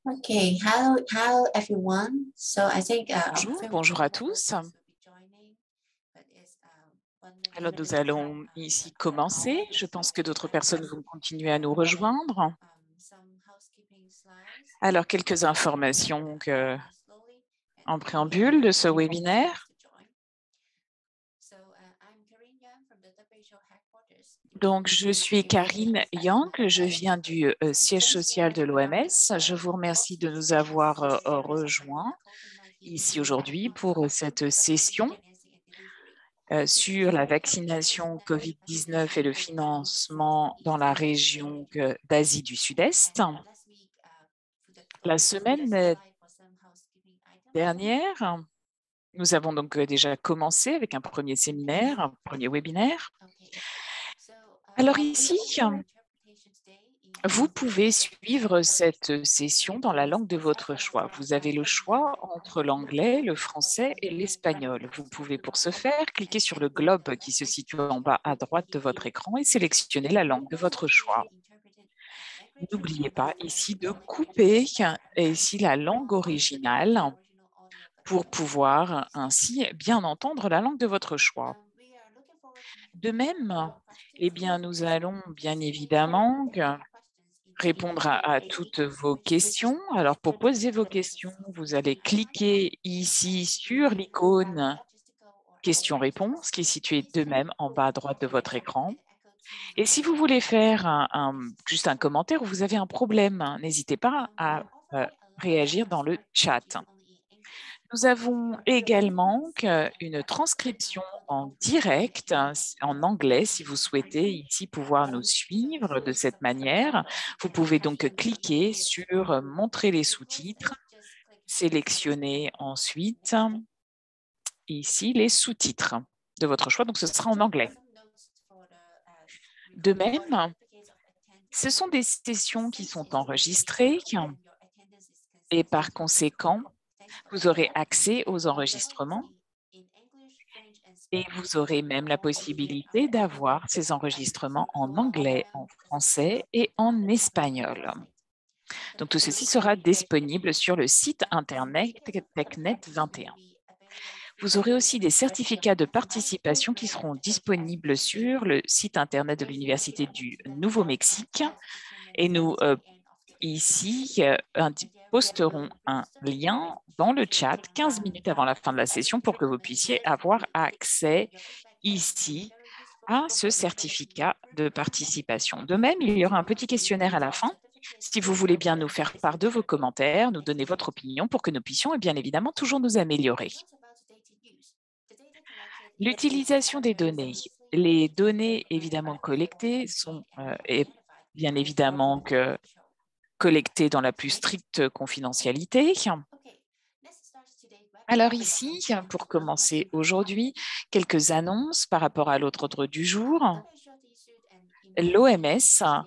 Okay, hello everyone. So I think Bonjour à tous. Alors nous allons ici commencer. Je pense que d'autres personnes vont continuer à nous rejoindre. Alors quelques informations en préambule de ce webinaire. Donc, je suis Karine Yang, je viens du siège social de l'OMS. Je vous remercie de nous avoir rejoints ici aujourd'hui pour cette session sur la vaccination COVID-19 et le financement dans la région d'Asie du Sud-Est. La semaine dernière, nous avons donc déjà commencé avec un premier séminaire, un premier webinaire. Alors ici, vous pouvez suivre cette session dans la langue de votre choix. Vous avez le choix entre l'anglais, le français et l'espagnol. Vous pouvez pour ce faire cliquer sur le globe qui se situe en bas à droite de votre écran et sélectionner la langue de votre choix. N'oubliez pas ici de couper ici la langue originale pour pouvoir ainsi bien entendre la langue de votre choix. De même, nous allons bien évidemment répondre à toutes vos questions. Alors, pour poser vos questions, vous allez cliquer ici sur l'icône questions-réponses qui est située de même en bas à droite de votre écran. Et si vous voulez faire juste un commentaire ou vous avez un problème, n'hésitez pas à réagir dans le chat. Nous avons également une transcription en direct en anglais si vous souhaitez ici pouvoir nous suivre de cette manière. Vous pouvez donc cliquer sur montrer les sous-titres, sélectionner ensuite ici les sous-titres de votre choix. Donc, ce sera en anglais. De même, ce sont des sessions qui sont enregistrées et par conséquent, vous aurez accès aux enregistrements et vous aurez même la possibilité d'avoir ces enregistrements en anglais, en français et en espagnol. Donc, tout ceci sera disponible sur le site internet TechNet 21. Vous aurez aussi des certificats de participation qui seront disponibles sur le site internet de l'Université du Nouveau-Mexique et nous ici, posterons un lien dans le chat 15 minutes avant la fin de la session pour que vous puissiez avoir accès ici à ce certificat de participation. De même, il y aura un petit questionnaire à la fin. Si vous voulez bien nous faire part de vos commentaires, nous donner votre opinion pour que nous puissions bien évidemment toujours nous améliorer. L'utilisation des données. Les données évidemment collectées sont bien évidemment collectées dans la plus stricte confidentialité. Alors ici, pour commencer aujourd'hui, quelques annonces par rapport à l'ordre du jour. L'OMS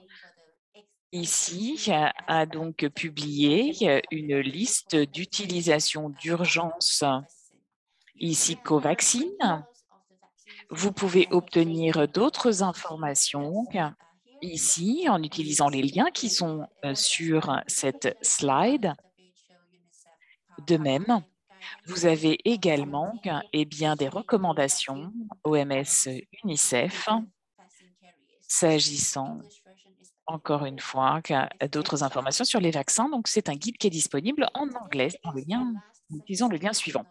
ici a donc publié une liste d'utilisation d'urgence ici Covaxin. Vous pouvez obtenir d'autres informations ici en utilisant les liens qui sont sur cette slide. De même, vous avez également des recommandations OMS-UNICEF s'agissant, encore une fois, d'autres informations sur les vaccins. Donc, c'est un guide qui est disponible en anglais en utilisant le lien suivant.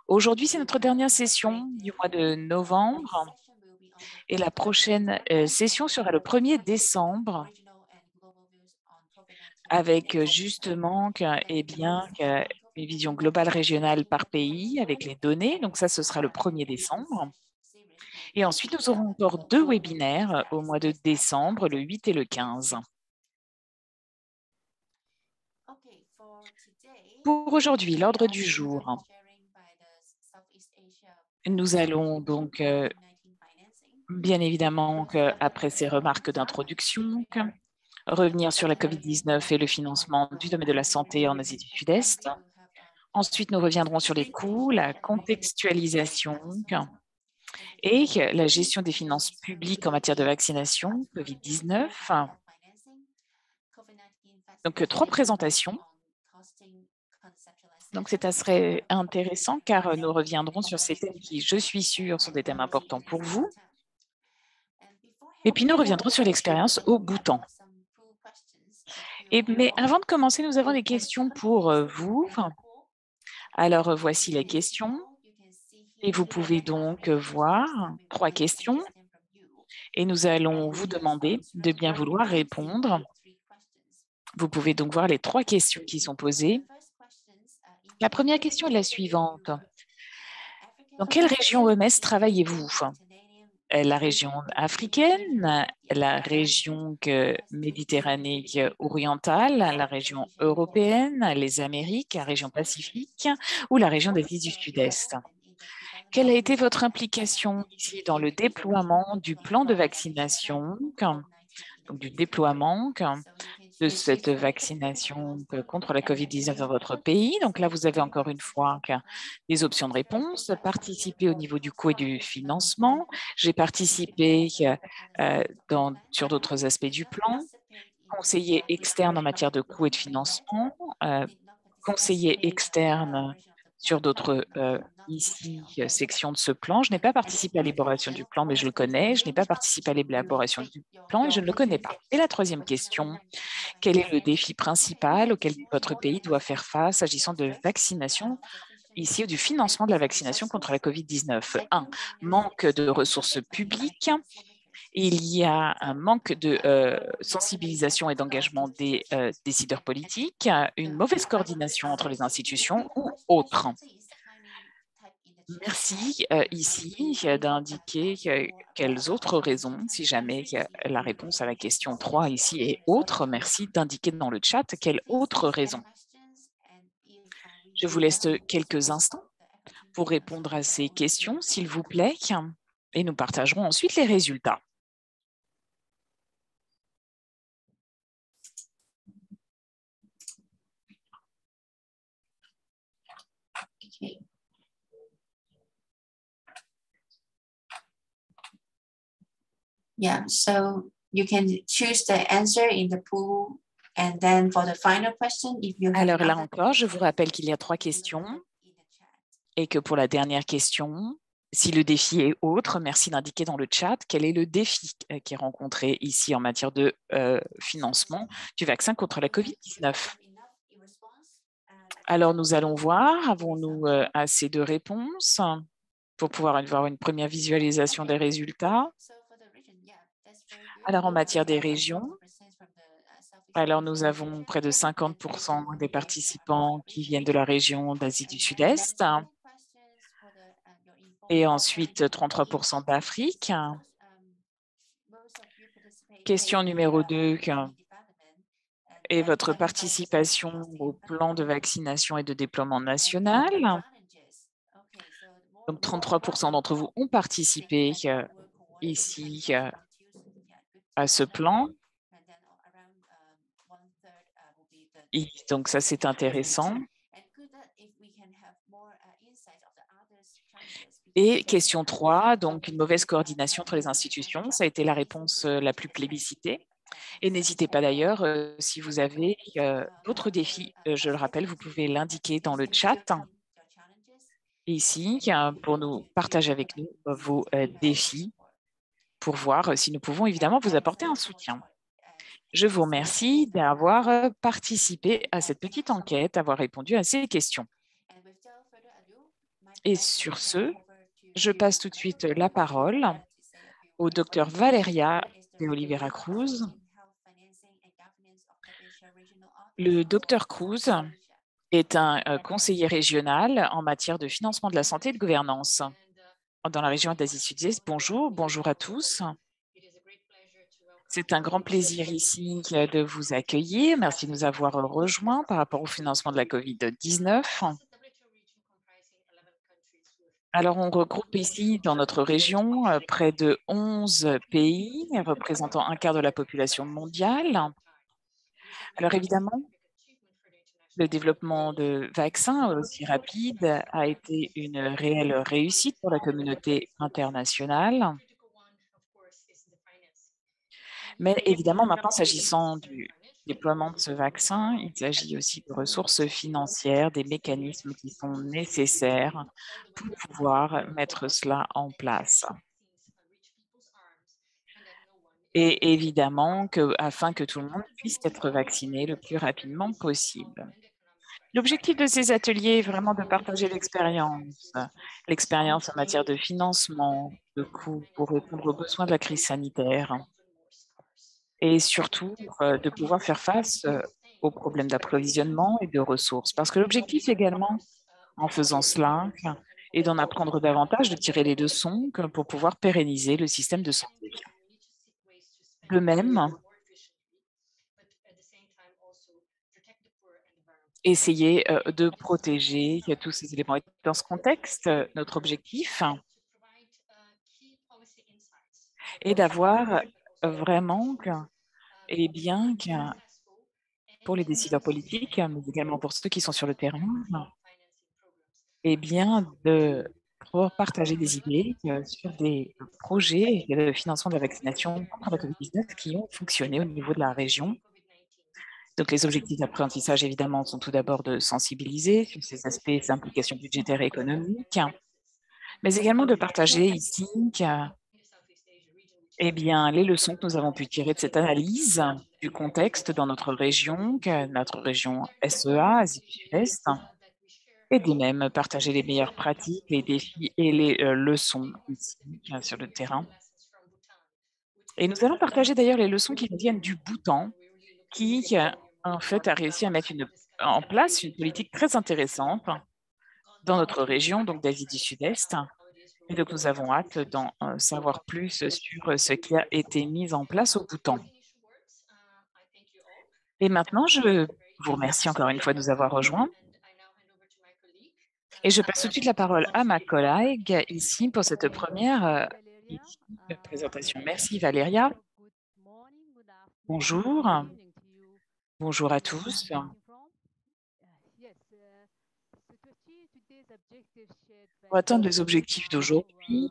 Aujourd'hui, c'est notre dernière session du mois de novembre et la prochaine session sera le 1er décembre avec justement une vision globale régionale par pays avec les données. Donc ça, ce sera le 1er décembre. Et ensuite, nous aurons encore 2 webinaires au mois de décembre, le 8 et le 15. Pour aujourd'hui, l'ordre du jour. Nous allons donc, bien évidemment, après ces remarques d'introduction, revenir sur la COVID-19 et le financement du domaine de la santé en Asie du Sud-Est. Ensuite, nous reviendrons sur les coûts, la contextualisation et la gestion des finances publiques en matière de vaccination COVID-19. Donc, 3 présentations. Donc, c'est assez intéressant car nous reviendrons sur ces thèmes qui, je suis sûre, sont des thèmes importants pour vous. Et puis, nous reviendrons sur l'expérience au Bhoutan. Mais avant de commencer, nous avons des questions pour vous. Alors, voici les questions. Et vous pouvez donc voir 3 questions. Et nous allons vous demander de bien vouloir répondre. Vous pouvez donc voir les 3 questions qui sont posées. La première question est la suivante. Dans quelle région OMS travaillez-vous? La région africaine, la région méditerranée orientale, la région européenne, les Amériques, la région Pacifique ou la région d'Asie du Sud-Est? Quelle a été votre implication ici dans le déploiement du plan de vaccination, donc du déploiement de cette vaccination contre la COVID-19 dans votre pays? Donc là, vous avez encore une fois des options de réponse. Participer au niveau du coût et du financement. J'ai participé sur d'autres aspects du plan. Conseiller externe en matière de coût et de financement. Conseiller externe sur d'autres sections de ce plan. Je n'ai pas participé à l'élaboration du plan, mais je le connais. Je n'ai pas participé à l'élaboration du plan et je ne le connais pas. Et la troisième question, quel est le défi principal auquel votre pays doit faire face s'agissant de vaccination ici ou du financement de la vaccination contre la COVID-19? 1. Manque de ressources publiques. Il y a un manque de sensibilisation et d'engagement des décideurs politiques, une mauvaise coordination entre les institutions ou autres. Merci ici d'indiquer quelles autres raisons, si jamais la réponse à la question 3 ici est autre, merci d'indiquer dans le chat quelle autre raison. Je vous laisse quelques instants pour répondre à ces questions, s'il vous plaît, et nous partagerons ensuite les résultats. Okay. Yeah, so you can choose the answer in the pool. And then for the final question, if you have Alors là encore, je vous rappelle qu'il y a 3 questions et que pour la dernière question, si le défi est autre, merci d'indiquer dans le chat quel est le défi qui est rencontré ici en matière de financement du vaccin contre la COVID-19. Alors, nous allons voir, avons-nous assez de réponses pour pouvoir avoir une première visualisation des résultats? Alors, en matière des régions, alors nous avons près de 50% des participants qui viennent de la région d'Asie du Sud-Est et ensuite 33% d'Afrique. Question numéro 2. Et votre participation au plan de vaccination et de déploiement national. Donc, 33% d'entre vous ont participé ici à ce plan. Et donc, ça, c'est intéressant. Et question 3, donc une mauvaise coordination entre les institutions. Ça a été la réponse la plus plébiscitée. Et n'hésitez pas d'ailleurs, si vous avez d'autres défis, je le rappelle, vous pouvez l'indiquer dans le chat ici pour nous partager avec nous vos défis pour voir si nous pouvons évidemment vous apporter un soutien. Je vous remercie d'avoir participé à cette petite enquête, d'avoir répondu à ces questions. Et sur ce, je passe tout de suite la parole au docteur Valeria de Oliveira Cruz. Le docteur Cruz est un conseiller régional en matière de financement de la santé et de gouvernance dans la région d'Asie Sud-Est. Bonjour, bonjour à tous. C'est un grand plaisir ici de vous accueillir. Merci de nous avoir rejoints par rapport au financement de la COVID-19. Alors, on regroupe ici dans notre région près de 11 pays représentant un quart de la population mondiale. Alors, évidemment, Le développement de vaccins aussi rapide a été une réelle réussite pour la communauté internationale. Mais évidemment, maintenant, s'agissant du déploiement de ce vaccin, il s'agit aussi de ressources financières, des mécanismes qui sont nécessaires pour pouvoir mettre cela en place. Et évidemment, afin que tout le monde puisse être vacciné le plus rapidement possible. L'objectif de ces ateliers est vraiment de partager l'expérience en matière de financement, de coûts pour répondre aux besoins de la crise sanitaire et surtout de pouvoir faire face aux problèmes d'approvisionnement et de ressources. Parce que l'objectif également, en faisant cela, est d'en apprendre davantage, de tirer les leçons pour pouvoir pérenniser le système de santé. De même, essayer de protéger tous ces éléments. Et dans ce contexte, notre objectif est d'avoir vraiment, et bien pour les décideurs politiques, mais également pour ceux qui sont sur le terrain, et bien de pouvoir partager des idées sur des projets de financement de la vaccination contre la COVID-19 qui ont fonctionné au niveau de la région. Donc, les objectifs d'apprentissage, évidemment, sont tout d'abord de sensibiliser sur ces aspects, ces implications budgétaires et économiques, mais également de partager ici les leçons que nous avons pu tirer de cette analyse du contexte dans notre région SEA, Asie du Sud-Est, et de même partager les meilleures pratiques, les défis et les leçons ici sur le terrain. Et nous allons partager d'ailleurs les leçons qui viennent du Bhoutan, qui en fait a réussi à mettre en place une politique très intéressante dans notre région, donc d'Asie du Sud-Est. Et donc, nous avons hâte d'en savoir plus sur ce qui a été mis en place au Bhoutan. Et maintenant, je vous remercie encore une fois de nous avoir rejoints. Et je passe tout de suite la parole à ma collègue ici pour cette première présentation. Merci Valéria. Bonjour. Bonjour à tous. Pour atteindre les objectifs d'aujourd'hui,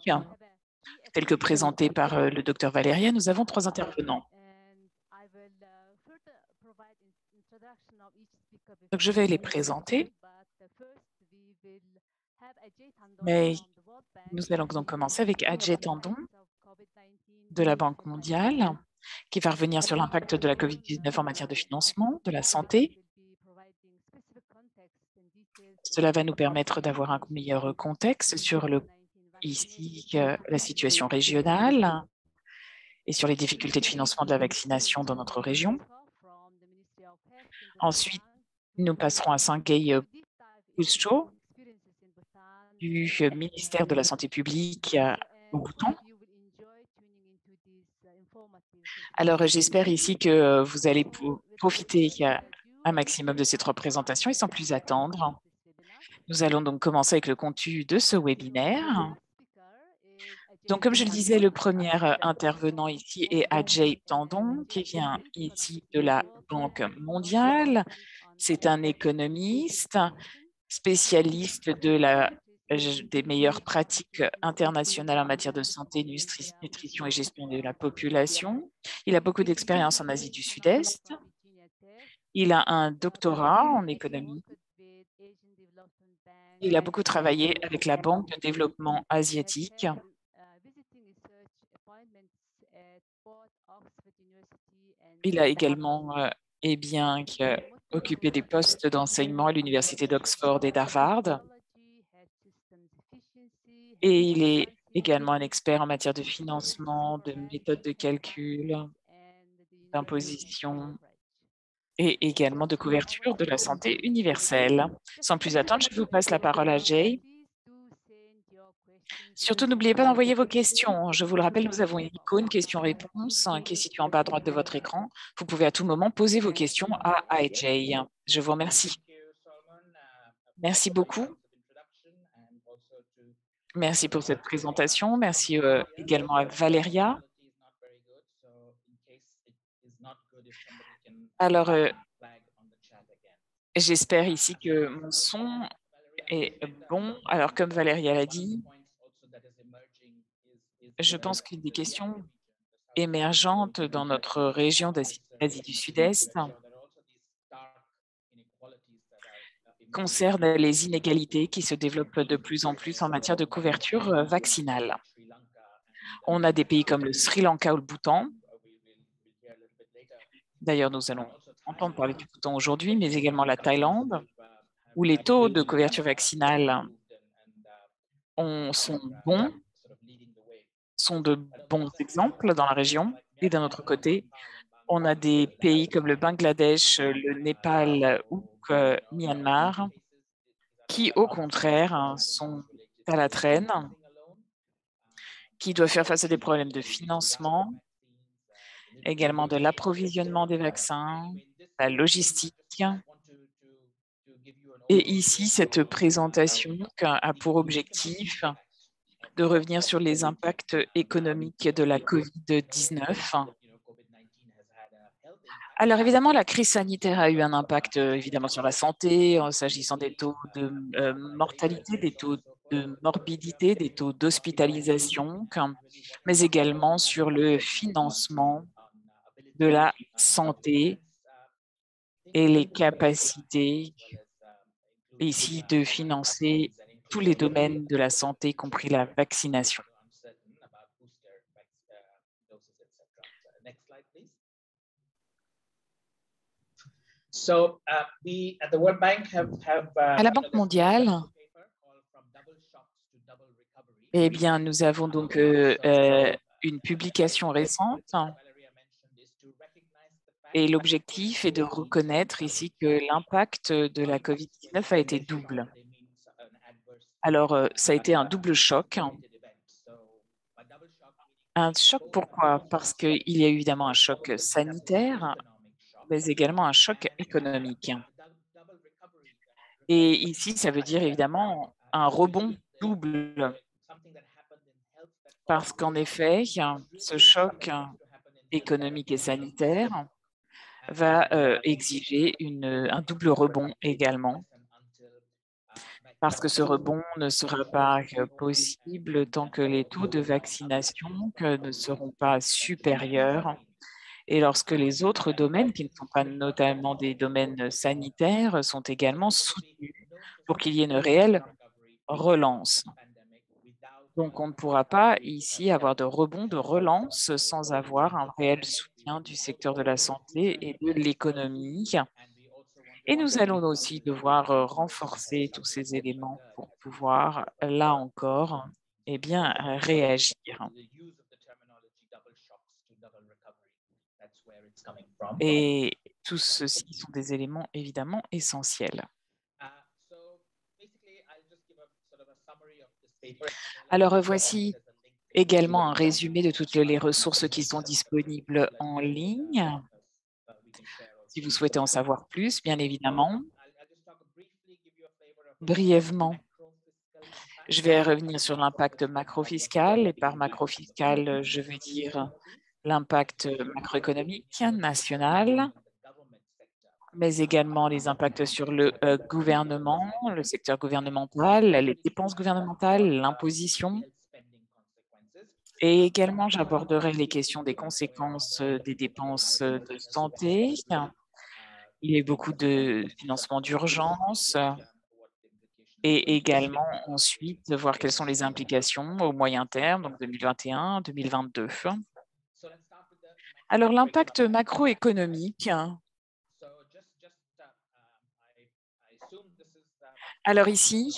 tels que présentés par le docteur Valéria, nous avons 3 intervenants. Donc, je vais les présenter. Mais nous allons donc commencer avec Ajay Tandon de la Banque mondiale, qui va revenir sur l'impact de la COVID-19 en matière de financement, de la santé. Cela va nous permettre d'avoir un meilleur contexte sur la situation régionale et sur les difficultés de financement de la vaccination dans notre région. Ensuite, nous passerons à Sanjay Pusto du ministère de la Santé publique au Bhoutan. Alors, j'espère ici que vous allez profiter un maximum de ces 3 présentations et sans plus attendre, nous allons donc commencer avec le contenu de ce webinaire. Donc, comme je le disais, le premier intervenant ici est Ajay Tandon, qui vient ici de la Banque mondiale. C'est un économiste, spécialiste des meilleures pratiques internationales en matière de santé, nutrition et gestion de la population. Il a beaucoup d'expérience en Asie du Sud-Est. Il a un doctorat en économie. Il a beaucoup travaillé avec la Banque de développement asiatique. Il a également occupé des postes d'enseignement à l'université d'Oxford et d'Harvard. Et il est également un expert en matière de financement, de méthodes de calcul, d'imposition et également de couverture de la santé universelle. Sans plus attendre, je vous passe la parole à Jay. Surtout, n'oubliez pas d'envoyer vos questions. Je vous le rappelle, nous avons une icône questions-réponses qui est située en bas à droite de votre écran. Vous pouvez à tout moment poser vos questions à Ajay. Je vous remercie. Merci beaucoup. Merci pour cette présentation. Merci également à Valéria. Alors, J'espère ici que mon son est bon. Alors, comme Valérie l'a dit, je pense qu'une des questions émergentes dans notre région d'Asie du Sud-Est concerne les inégalités qui se développent de plus en plus en matière de couverture vaccinale. On a des pays comme le Sri Lanka ou le Bhoutan. D'ailleurs, nous allons entendre parler du Bhoutan aujourd'hui, mais également la Thaïlande, où les taux de couverture vaccinale sont bons, sont de bons exemples dans la région. Et d'un autre côté, on a des pays comme le Bangladesh, le Népal ou Myanmar, qui, au contraire, sont à la traîne, qui doivent faire face à des problèmes de financement, également de l'approvisionnement des vaccins, la logistique. Et ici, cette présentation a pour objectif de revenir sur les impacts économiques de la COVID-19. Alors évidemment, la crise sanitaire a eu un impact évidemment sur la santé, s'agissant des taux de mortalité, des taux de morbidité, des taux d'hospitalisation, mais également sur le financement de la santé et les capacités ici de financer tous les domaines de la santé, y compris la vaccination. À la Banque mondiale, eh bien, nous avons donc une publication récente et l'objectif est de reconnaître ici que l'impact de la COVID-19 a été double. Alors, ça a été un double choc. Un choc, pourquoi? Parce qu'il y a eu évidemment un choc sanitaire, mais également un choc économique. Et ici, ça veut dire évidemment un rebond double, parce qu'en effet, ce choc économique et sanitaire va exiger un double rebond également, parce que ce rebond ne sera pas possible tant que les taux de vaccination ne seront pas supérieurs et lorsque les autres domaines, qui ne sont pas notamment des domaines sanitaires, sont également soutenus pour qu'il y ait une réelle relance. Donc, on ne pourra pas ici avoir de rebond, de relance sans avoir un réel soutien du secteur de la santé et de l'économie. Et nous allons aussi devoir renforcer tous ces éléments pour pouvoir, là encore, eh bien, réagir. Et tous ceux-ci sont des éléments évidemment essentiels. Alors, voici également un résumé de toutes les ressources qui sont disponibles en ligne. Si vous souhaitez en savoir plus, bien évidemment. Brièvement, je vais revenir sur l'impact macro-fiscal. Et par macro-fiscal, je veux dire l'impact macroéconomique national, mais également les impacts sur le gouvernement, le secteur gouvernemental, les dépenses gouvernementales, l'imposition. Et également, j'aborderai les questions des conséquences des dépenses de santé. Il y a beaucoup de financement d'urgence et également ensuite voir quelles sont les implications au moyen terme, donc 2021-2022. Alors, l'impact macroéconomique. Alors ici,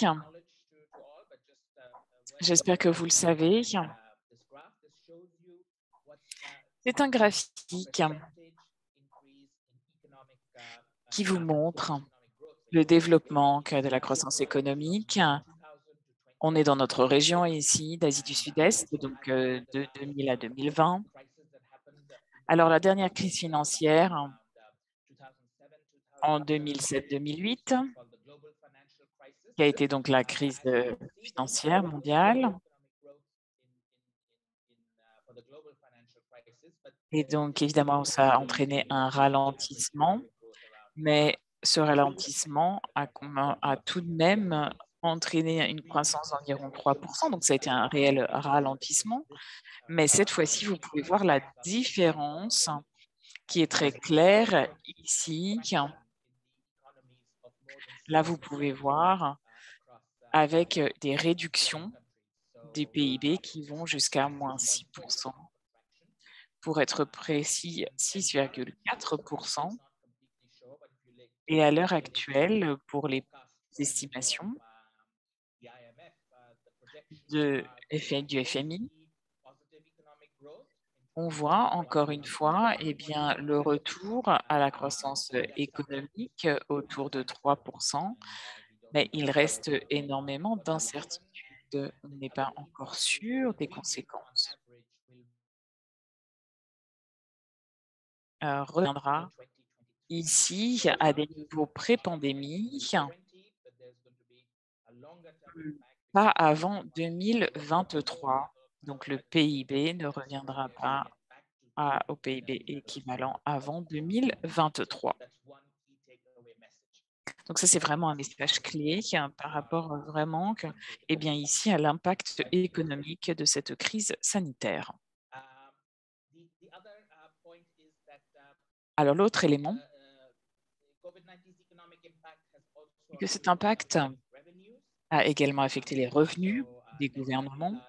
j'espère que vous le savez, c'est un graphique qui vous montre le développement de la croissance économique. On est dans notre région ici, d'Asie du Sud-Est, donc de 2000 à 2020. Alors, la dernière crise financière en 2007-2008, qui a été donc la crise financière mondiale. Et donc, évidemment, ça a entraîné un ralentissement, mais Ce ralentissement a tout de même entraîné une croissance d'environ 3%, donc ça a été un réel ralentissement. Mais cette fois-ci, vous pouvez voir la différence qui est très claire ici. Là, vous pouvez voir avec des réductions des PIB qui vont jusqu'à -6%. Pour être précis, 6,4%. Et à l'heure actuelle, pour les estimations du FMI, on voit encore une fois bien, le retour à la croissance économique autour de 3%, mais il reste énormément d'incertitudes. On n'est pas encore sûr des conséquences. Reviendra ici à des niveaux pré-pandémie, pas avant 2023. Donc le PIB ne reviendra pas au PIB équivalent avant 2023. Donc ça, c'est vraiment un message clé par rapport vraiment bien, ici à l'impact économique de cette crise sanitaire. Alors l'autre élément, c'est que cet impact a également affecté les revenus des gouvernements.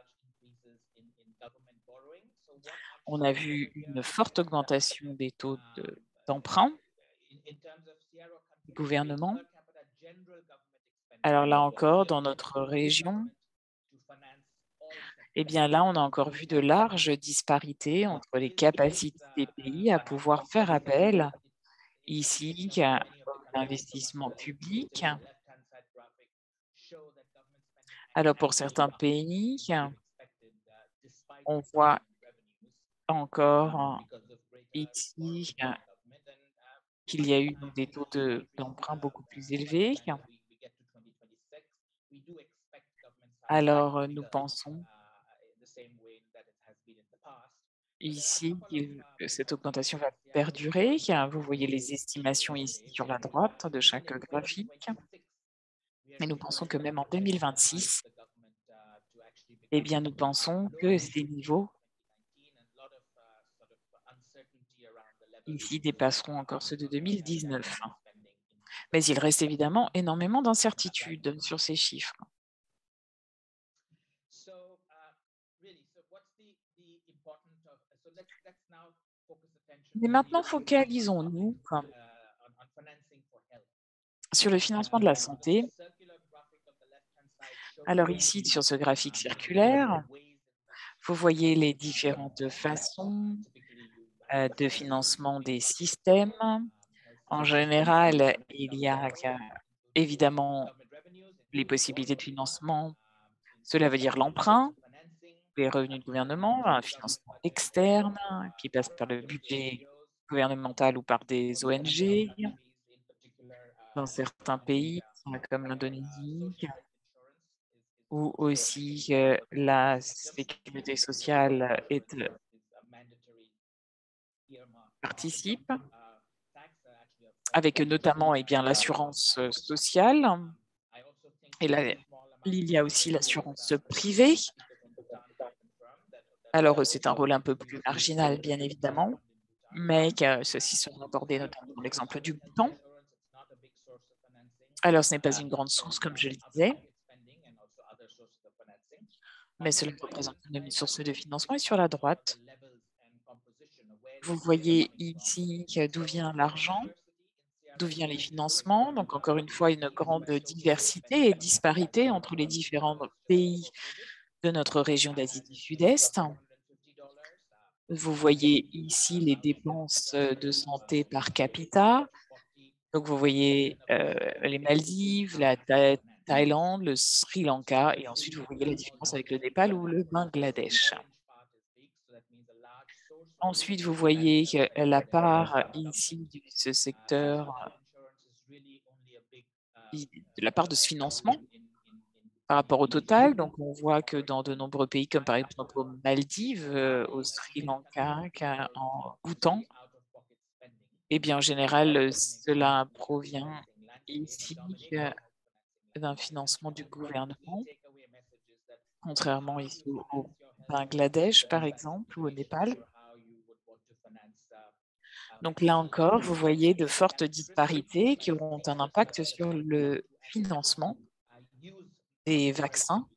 On a vu une forte augmentation des taux d'emprunt du gouvernement. Alors là encore, dans notre région, bien là, on a encore vu de larges disparités entre les capacités des pays à pouvoir faire appel ici à l'investissement public. Alors pour certains pays, on voit encore ici qu'il y a eu des taux d'emprunt beaucoup plus élevés. Alors nous pensons ici que cette augmentation va perdurer. Vous voyez les estimations ici sur la droite de chaque graphique. Et nous pensons que même en 2026, bien, nous pensons que ces niveaux ici dépasseront encore ceux de 2019. Mais il reste évidemment énormément d'incertitudes sur ces chiffres. Mais maintenant, focalisons-nous sur le financement de la santé. Alors ici, sur ce graphique circulaire, vous voyez les différentes façons de financement des systèmes. En général, il y a évidemment les possibilités de financement. Cela veut dire l'emprunt, les revenus du gouvernement, un financement externe qui passe par le budget gouvernemental ou par des ONG. Dans certains pays, comme l'Indonésie, où aussi la sécurité sociale participe, avec notamment bien, l'assurance sociale. Et là, il y a aussi l'assurance privée. Alors, c'est un rôle un peu plus marginal, bien évidemment, mais ceux-ci sont accordés notamment dans l'exemple du Bhoutan. Alors, ce n'est pas une grande source, comme je le disais, mais cela représente une source de financement. Et sur la droite, vous voyez ici d'où vient l'argent, d'où viennent les financements. Donc, encore une fois, une grande diversité et disparité entre les différents pays de notre région d'Asie du Sud-Est. Vous voyez ici les dépenses de santé par capita. Donc, vous voyez les Maldives, la Thaïlande, le Sri Lanka, et ensuite, vous voyez la différence avec le Népal ou le Bangladesh. Ensuite, vous voyez la part ici de ce secteur, de la part de ce financement par rapport au total. Donc, on voit que dans de nombreux pays, comme par exemple aux Maldives, au Sri Lanka, en Bhoutan, Eh bien, en général, cela provient ici d'un financement du gouvernement, contrairement ici au Bangladesh, par exemple, ou au Népal. Donc là encore, vous voyez de fortes disparités qui auront un impact sur le financement des vaccins.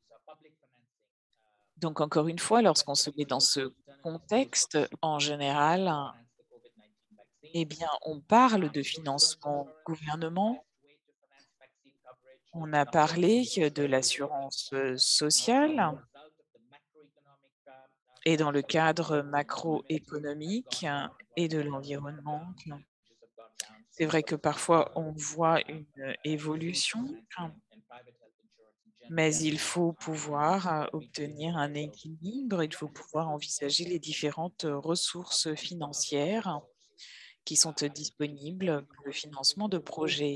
Donc encore une fois, lorsqu'on se met dans ce contexte, en général, eh bien, on parle de financement gouvernement. On a parlé de l'assurance sociale et dans le cadre macroéconomique et de l'environnement. C'est vrai que parfois on voit une évolution, mais il faut pouvoir obtenir un équilibre, il faut pouvoir envisager les différentes ressources financières qui sont disponibles pour le financement de projets.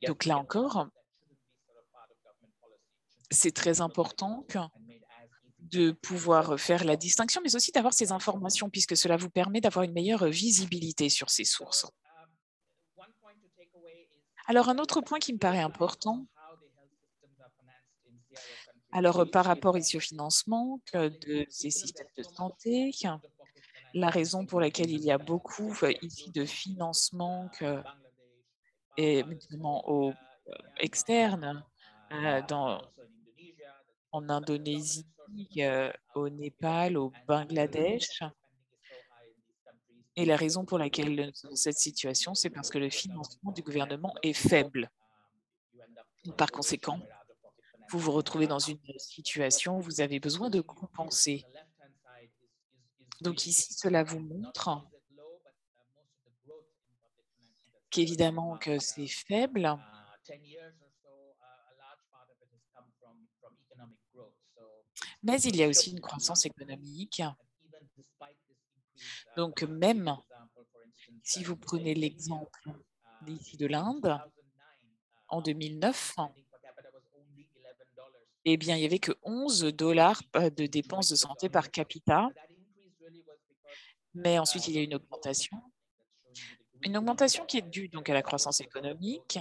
Donc là encore, c'est très important de pouvoir faire la distinction, mais aussi d'avoir ces informations, puisque cela vous permet d'avoir une meilleure visibilité sur ces sources. Alors, un autre point qui me paraît important, alors par rapport ici au financement de ces systèmes de santé, la raison pour laquelle il y a beaucoup ici de financement et notamment externe en Indonésie, au Népal, au Bangladesh. Et la raison pour laquelle nous sommes dans cette situation, c'est parce que le financement du gouvernement est faible. Par conséquent, vous vous retrouvez dans une situation où vous avez besoin de compenser. Donc ici, cela vous montre qu'évidemment que c'est faible, mais il y a aussi une croissance économique. Donc même si vous prenez l'exemple ici de l'Inde, en 2009, eh bien, il n'y avait que 11 dollars de dépenses de santé par capita, mais ensuite il y a une augmentation qui est due donc à la croissance économique.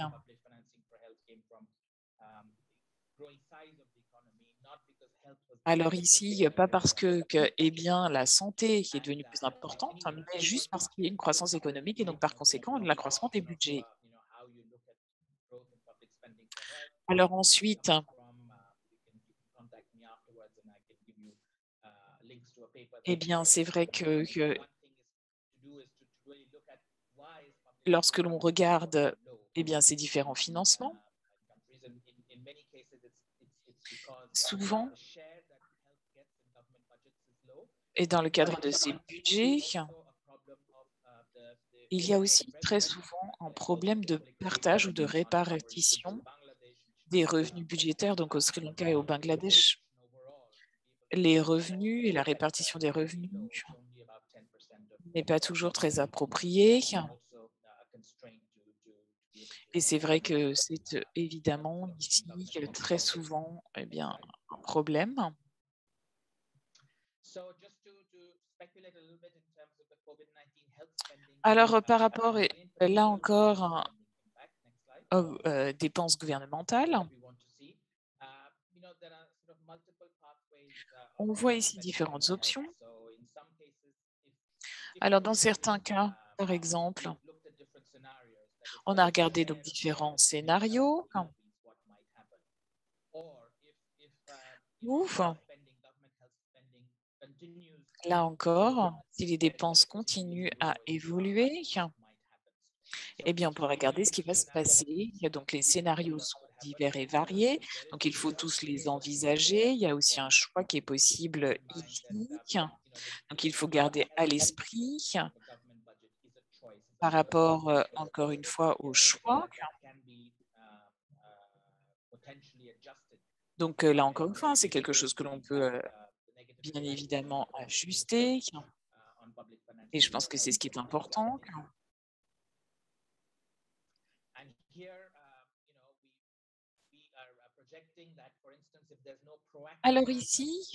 Alors ici, pas parce que eh bien, la santé qui est devenue plus importante, mais juste parce qu'il y a une croissance économique et donc par conséquent l'accroissement des budgets. Alors ensuite, eh bien, c'est vrai que lorsque l'on regarde eh bien, ces différents financements, souvent, et dans le cadre de ces budgets, il y a aussi très souvent un problème de partage ou de répartition des revenus budgétaires. Donc au Sri Lanka et au Bangladesh, les revenus et la répartition des revenus n'est pas toujours très appropriée. Et c'est vrai que c'est évidemment ici très souvent eh bien, un problème. Alors, par rapport, et là encore, aux dépenses gouvernementales, on voit ici différentes options. Alors, dans certains cas, par exemple, on a regardé donc différents scénarios. Ouf. Là encore, si les dépenses continuent à évoluer, eh bien, on peut regarder ce qui va se passer. Donc, les scénarios sont divers et variés, donc il faut tous les envisager. Il y a aussi un choix qui est possible ici. Donc, il faut garder à l'esprit par rapport, encore une fois, au choix. Donc, là encore une fois, c'est quelque chose que l'on peut bien évidemment ajuster. Et je pense que c'est ce qui est important. Alors ici,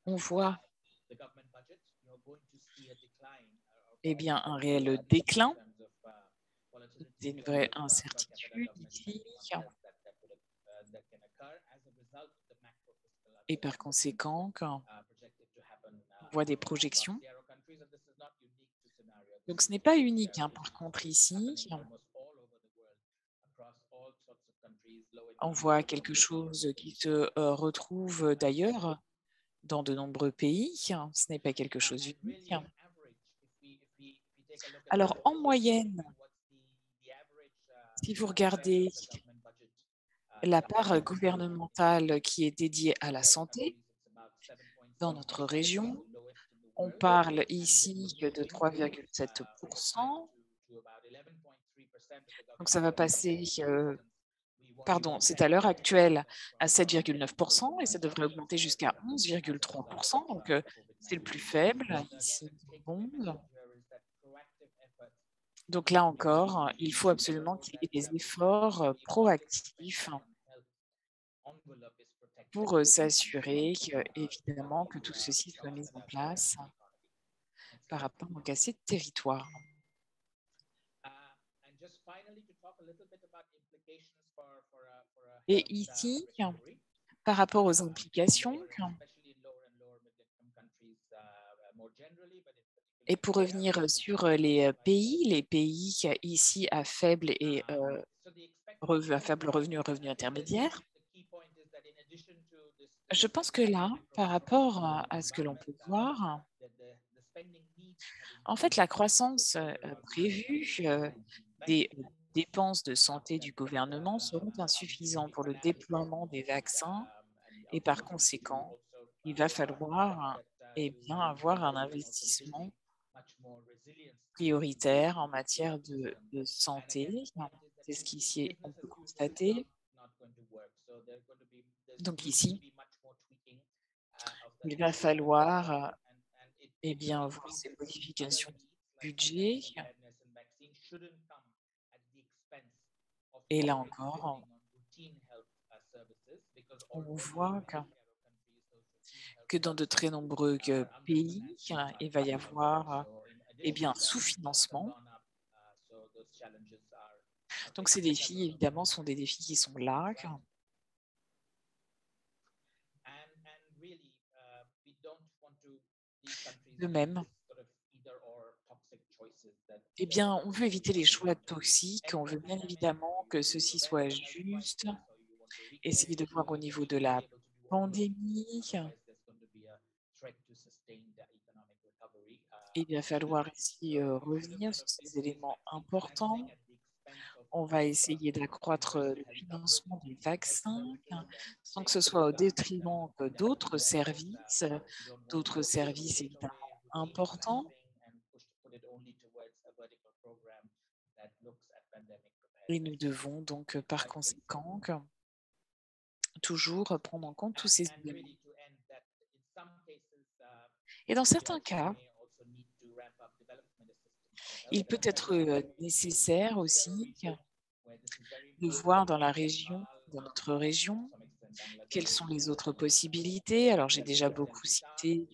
on voit un réel déclin. C'est une vraie incertitude ici. Et par conséquent, quand on voit des projections, donc ce n'est pas unique, par contre ici, on voit quelque chose qui se retrouve d'ailleurs dans de nombreux pays. Ce n'est pas quelque chose d'unique. Alors, en moyenne, si vous regardez la part gouvernementale qui est dédiée à la santé dans notre région, on parle ici de 3,7%. Donc, ça va passer, c'est à l'heure actuelle à 7,9% et ça devrait augmenter jusqu'à 11,3%. Donc, c'est le plus faible ici au monde. Donc là encore, il faut absolument qu'il y ait des efforts proactifs pour s'assurer évidemment que tout ceci soit mis en place par rapport à ces territoires. Et ici, par rapport aux implications, et pour revenir sur les pays ici à faible revenu, revenu intermédiaire, je pense que là, par rapport à ce que l'on peut voir, en fait, la croissance prévue des dépenses de santé du gouvernement seront insuffisantes pour le déploiement des vaccins et par conséquent, il va falloir avoir un investissement prioritaire en matière de santé. C'est ce qu'ici on peut constater. Donc ici, il va falloir voir ces modifications du budget. Et là encore, on voit que dans de très nombreux pays, il va y avoir sous-financement. Donc ces défis, évidemment, sont des défis qui sont là. De même, on veut éviter les choix toxiques, on veut bien évidemment que ceci soit juste, essayer de voir au niveau de la pandémie. Il va falloir ici revenir sur ces éléments importants. On va essayer d'accroître le financement des vaccins sans que ce soit au détriment d'autres services évidemment importants. Et nous devons donc par conséquent toujours prendre en compte tous ces éléments. Et dans certains cas, il peut être nécessaire aussi de voir dans notre région, quelles sont les autres possibilités. Alors, j'ai déjà beaucoup cité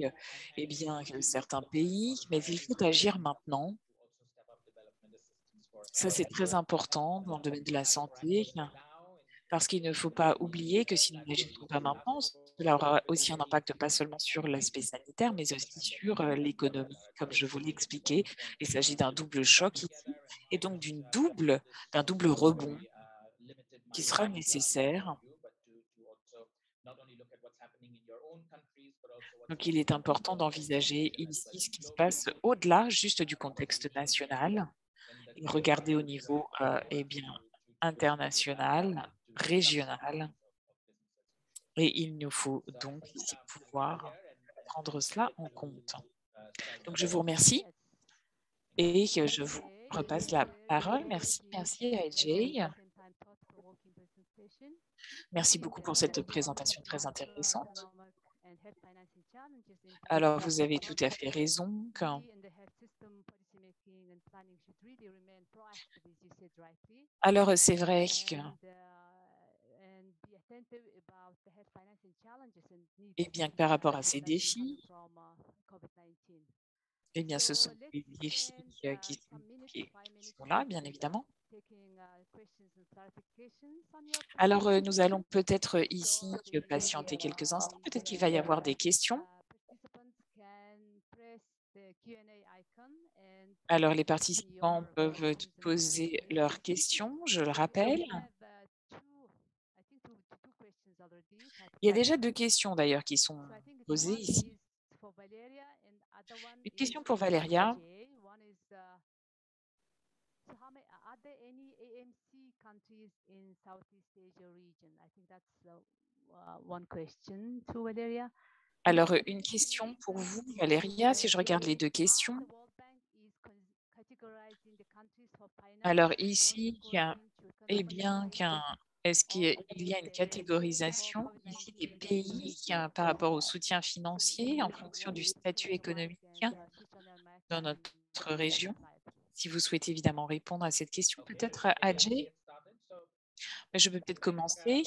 certains pays, mais il faut agir maintenant. Ça, c'est très important dans le domaine de la santé, parce qu'il ne faut pas oublier que si nous n'agissons pas maintenant, cela aura aussi un impact pas seulement sur l'aspect sanitaire, mais aussi sur l'économie, comme je vous l'ai expliqué. Il s'agit d'un double choc ici, et donc d'un double rebond qui sera nécessaire. Donc, il est important d'envisager ici ce qui se passe au-delà juste du contexte national et regarder au niveau international, régional. Et il nous faut donc ici pouvoir prendre cela en compte. Donc, je vous remercie et je vous repasse la parole. Merci Ajay. Merci beaucoup pour cette présentation très intéressante. Alors, vous avez tout à fait raison. Alors, c'est vrai que eh bien, par rapport à ces défis, eh bien, ce sont des défis qui sont là, bien évidemment. Alors, nous allons peut-être ici patienter quelques instants. Peut-être qu'il va y avoir des questions. Alors, les participants peuvent poser leurs questions, je le rappelle. Il y a déjà 2 questions d'ailleurs qui sont posées ici. Une question pour Valéria. Alors, une question pour vous, Valéria, si je regarde les 2 questions. Alors ici, eh bien, est-ce qu'il y a une catégorisation ici des pays par rapport au soutien financier en fonction du statut économique dans notre région? Si vous souhaitez évidemment répondre à cette question, peut-être Adjei? Je peux peut-être commencer.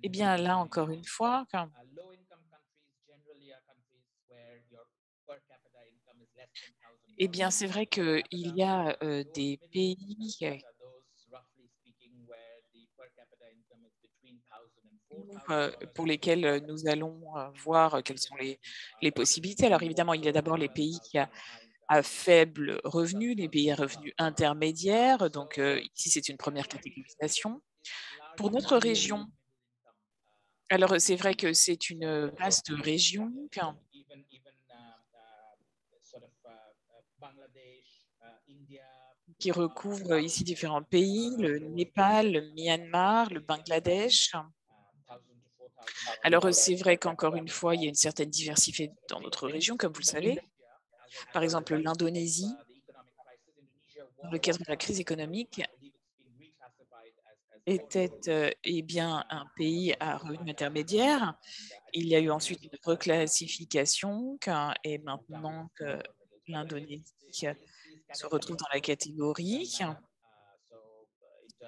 Eh bien, là, encore une fois, eh bien, c'est vrai qu'il y a des pays pour lesquels nous allons voir quelles sont les possibilités. Alors évidemment, il y a d'abord les pays à faible revenu, les pays à revenus intermédiaires. Donc ici, c'est une première catégorisation. Pour notre région, alors c'est vrai que c'est une vaste région qui recouvre ici différents pays, le Népal, le Myanmar, le Bangladesh. Alors c'est vrai qu'encore une fois, il y a une certaine diversité dans notre région, comme vous le savez. Par exemple, l'Indonésie, dans le cadre de la crise économique, était eh bien, un pays à revenu intermédiaire. Il y a eu ensuite une reclassification et maintenant que l'Indonésie se retrouve dans la catégorie,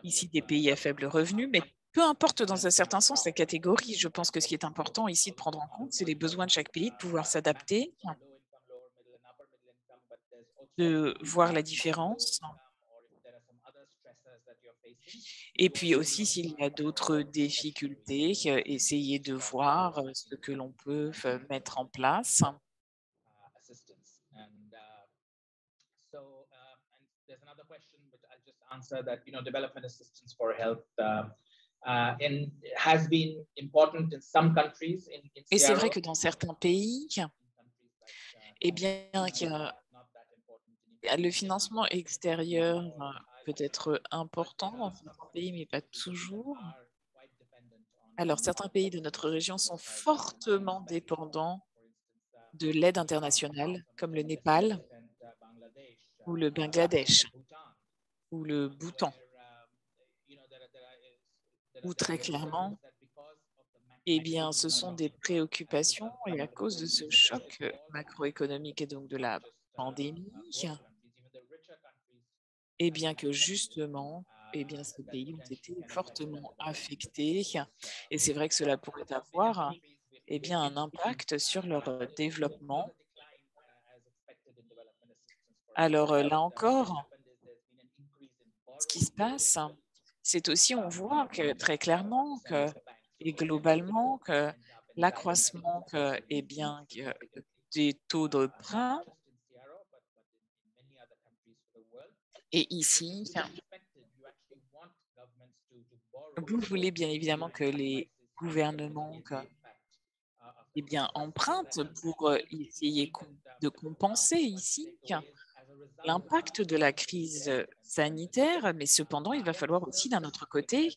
ici des pays à faible revenu, mais peu importe dans un certain sens la catégorie, je pense que ce qui est important ici de prendre en compte, c'est les besoins de chaque pays, de pouvoir s'adapter, de voir la différence. Et puis aussi, s'il y a d'autres difficultés, essayer de voir ce que l'on peut mettre en place. Et c'est vrai que dans certains pays, eh bien, le financement extérieur peut être important dans certains pays, mais pas toujours. Alors, certains pays de notre région sont fortement dépendants de l'aide internationale, comme le Népal ou le Bangladesh ou le Bhoutan, où très clairement, eh bien, ce sont des préoccupations et à cause de ce choc macroéconomique et donc de la pandémie, et bien que justement, eh bien, ces pays ont été fortement affectés et c'est vrai que cela pourrait avoir eh bien, un impact sur leur développement. Alors là encore, ce qui se passe, c'est aussi, on voit que très clairement que, et globalement, que l'accroissement eh bien, des taux d'emprunt, et ici, vous voulez bien évidemment que les gouvernements eh bien, empruntent pour essayer de compenser ici l'impact de la crise sanitaire, mais cependant, il va falloir aussi d'un autre côté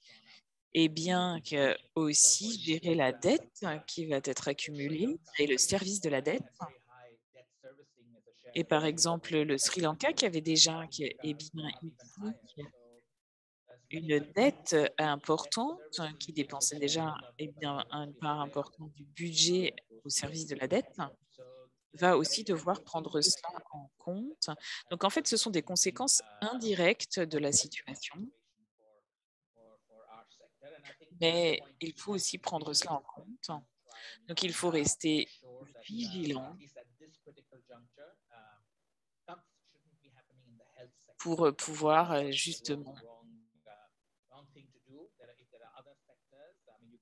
et bien que aussi gérer la dette qui va être accumulée et le service de la dette. Et par exemple, le Sri Lanka qui avait déjà eh bien, ici, une dette importante qui dépensait déjà une part importante du budget au service de la dette, va aussi devoir prendre cela en compte. Donc en fait, ce sont des conséquences indirectes de la situation, mais il faut aussi prendre cela en compte. Donc il faut rester vigilant pour pouvoir justement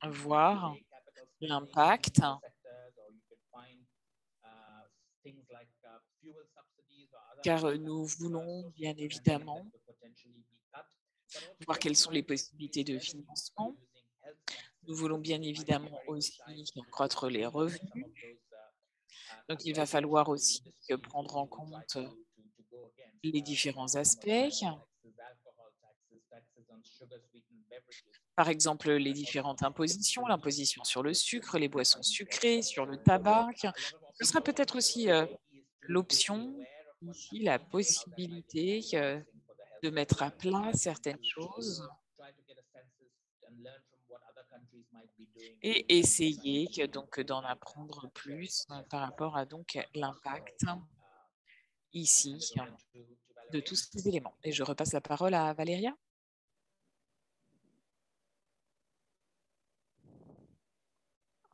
voir l'impact, car nous voulons bien évidemment voir quelles sont les possibilités de financement. Nous voulons bien évidemment aussi accroître les revenus. Donc il va falloir aussi prendre en compte les différents aspects. Par exemple, les différentes impositions, l'imposition sur le sucre, les boissons sucrées, sur le tabac. Ce sera peut-être aussi l'option, ici, la possibilité de mettre à plat certaines choses et essayer donc d'en apprendre plus par rapport à donc l'impact ici de tous ces éléments. Et je repasse la parole à Valéria.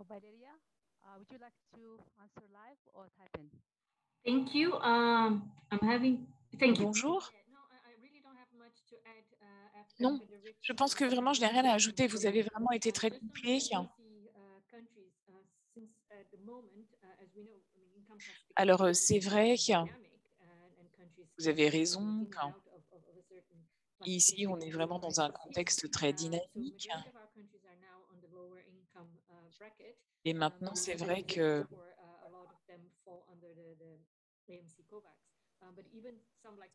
Valeria, would you like to answer live or type in? Thank you. Thank you. Bonjour. Non, je pense que vraiment, je n'ai rien à ajouter. Vous avez vraiment été très complet. Alors, c'est vrai que vous avez raison. Ici, on est vraiment dans un contexte très dynamique. Et maintenant, c'est vrai que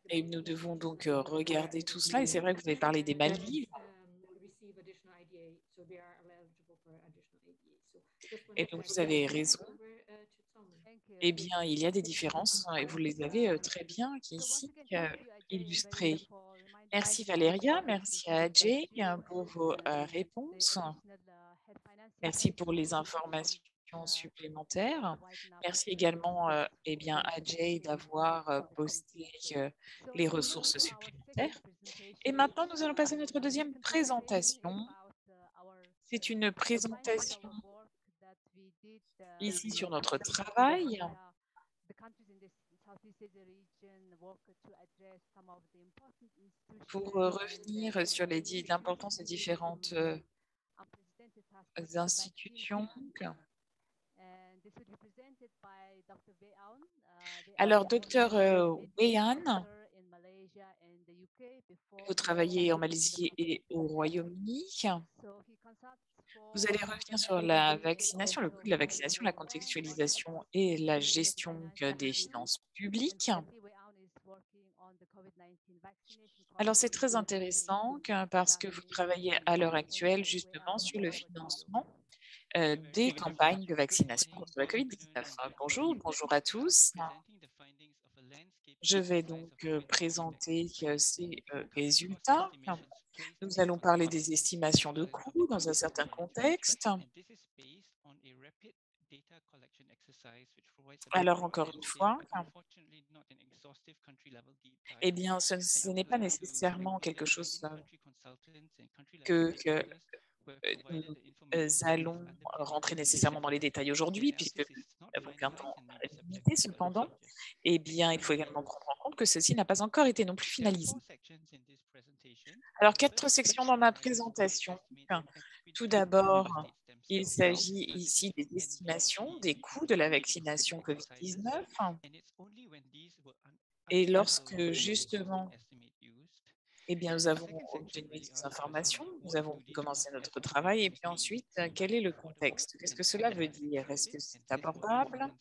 et nous devons donc regarder tout cela. Et c'est vrai que vous avez parlé des Maldives. Et donc, vous avez raison. Eh bien, il y a des différences et vous les avez très bien ici illustrées. Merci Valéria, merci à Ajay pour vos réponses. Merci pour les informations supplémentaires. Merci également eh bien, à Ajay d'avoir posté les ressources supplémentaires. Et maintenant, nous allons passer à notre deuxième présentation. C'est une présentation ici sur notre travail. Pour revenir sur l'importance des différentes institutions. Alors, Dr Weian, vous travaillez en Malaisie et au Royaume-Uni. Vous allez revenir sur la vaccination, le coût de la vaccination, la contextualisation et la gestion des finances publiques. Alors, c'est très intéressant parce que vous travaillez à l'heure actuelle justement sur le financement des campagnes de vaccination contre la COVID-19. Bonjour, bonjour à tous. Je vais donc présenter ces résultats. Nous allons parler des estimations de coûts dans un certain contexte. Alors, encore une fois, eh bien, ce n'est pas nécessairement quelque chose que nous allons rentrer nécessairement dans les détails aujourd'hui, puisque nous n'avons qu'un temps limité. Cependant, eh bien, il faut également prendre en compte que ceci n'a pas encore été non plus finalisé. Alors, 4 sections dans ma présentation. Tout d'abord, il s'agit ici des estimations des coûts de la vaccination COVID-19. Et lorsque justement, eh bien, nous avons obtenu ces informations, nous avons commencé notre travail et puis ensuite, quel est le contexte? Qu'est-ce que cela veut dire? Est-ce que c'est abordable?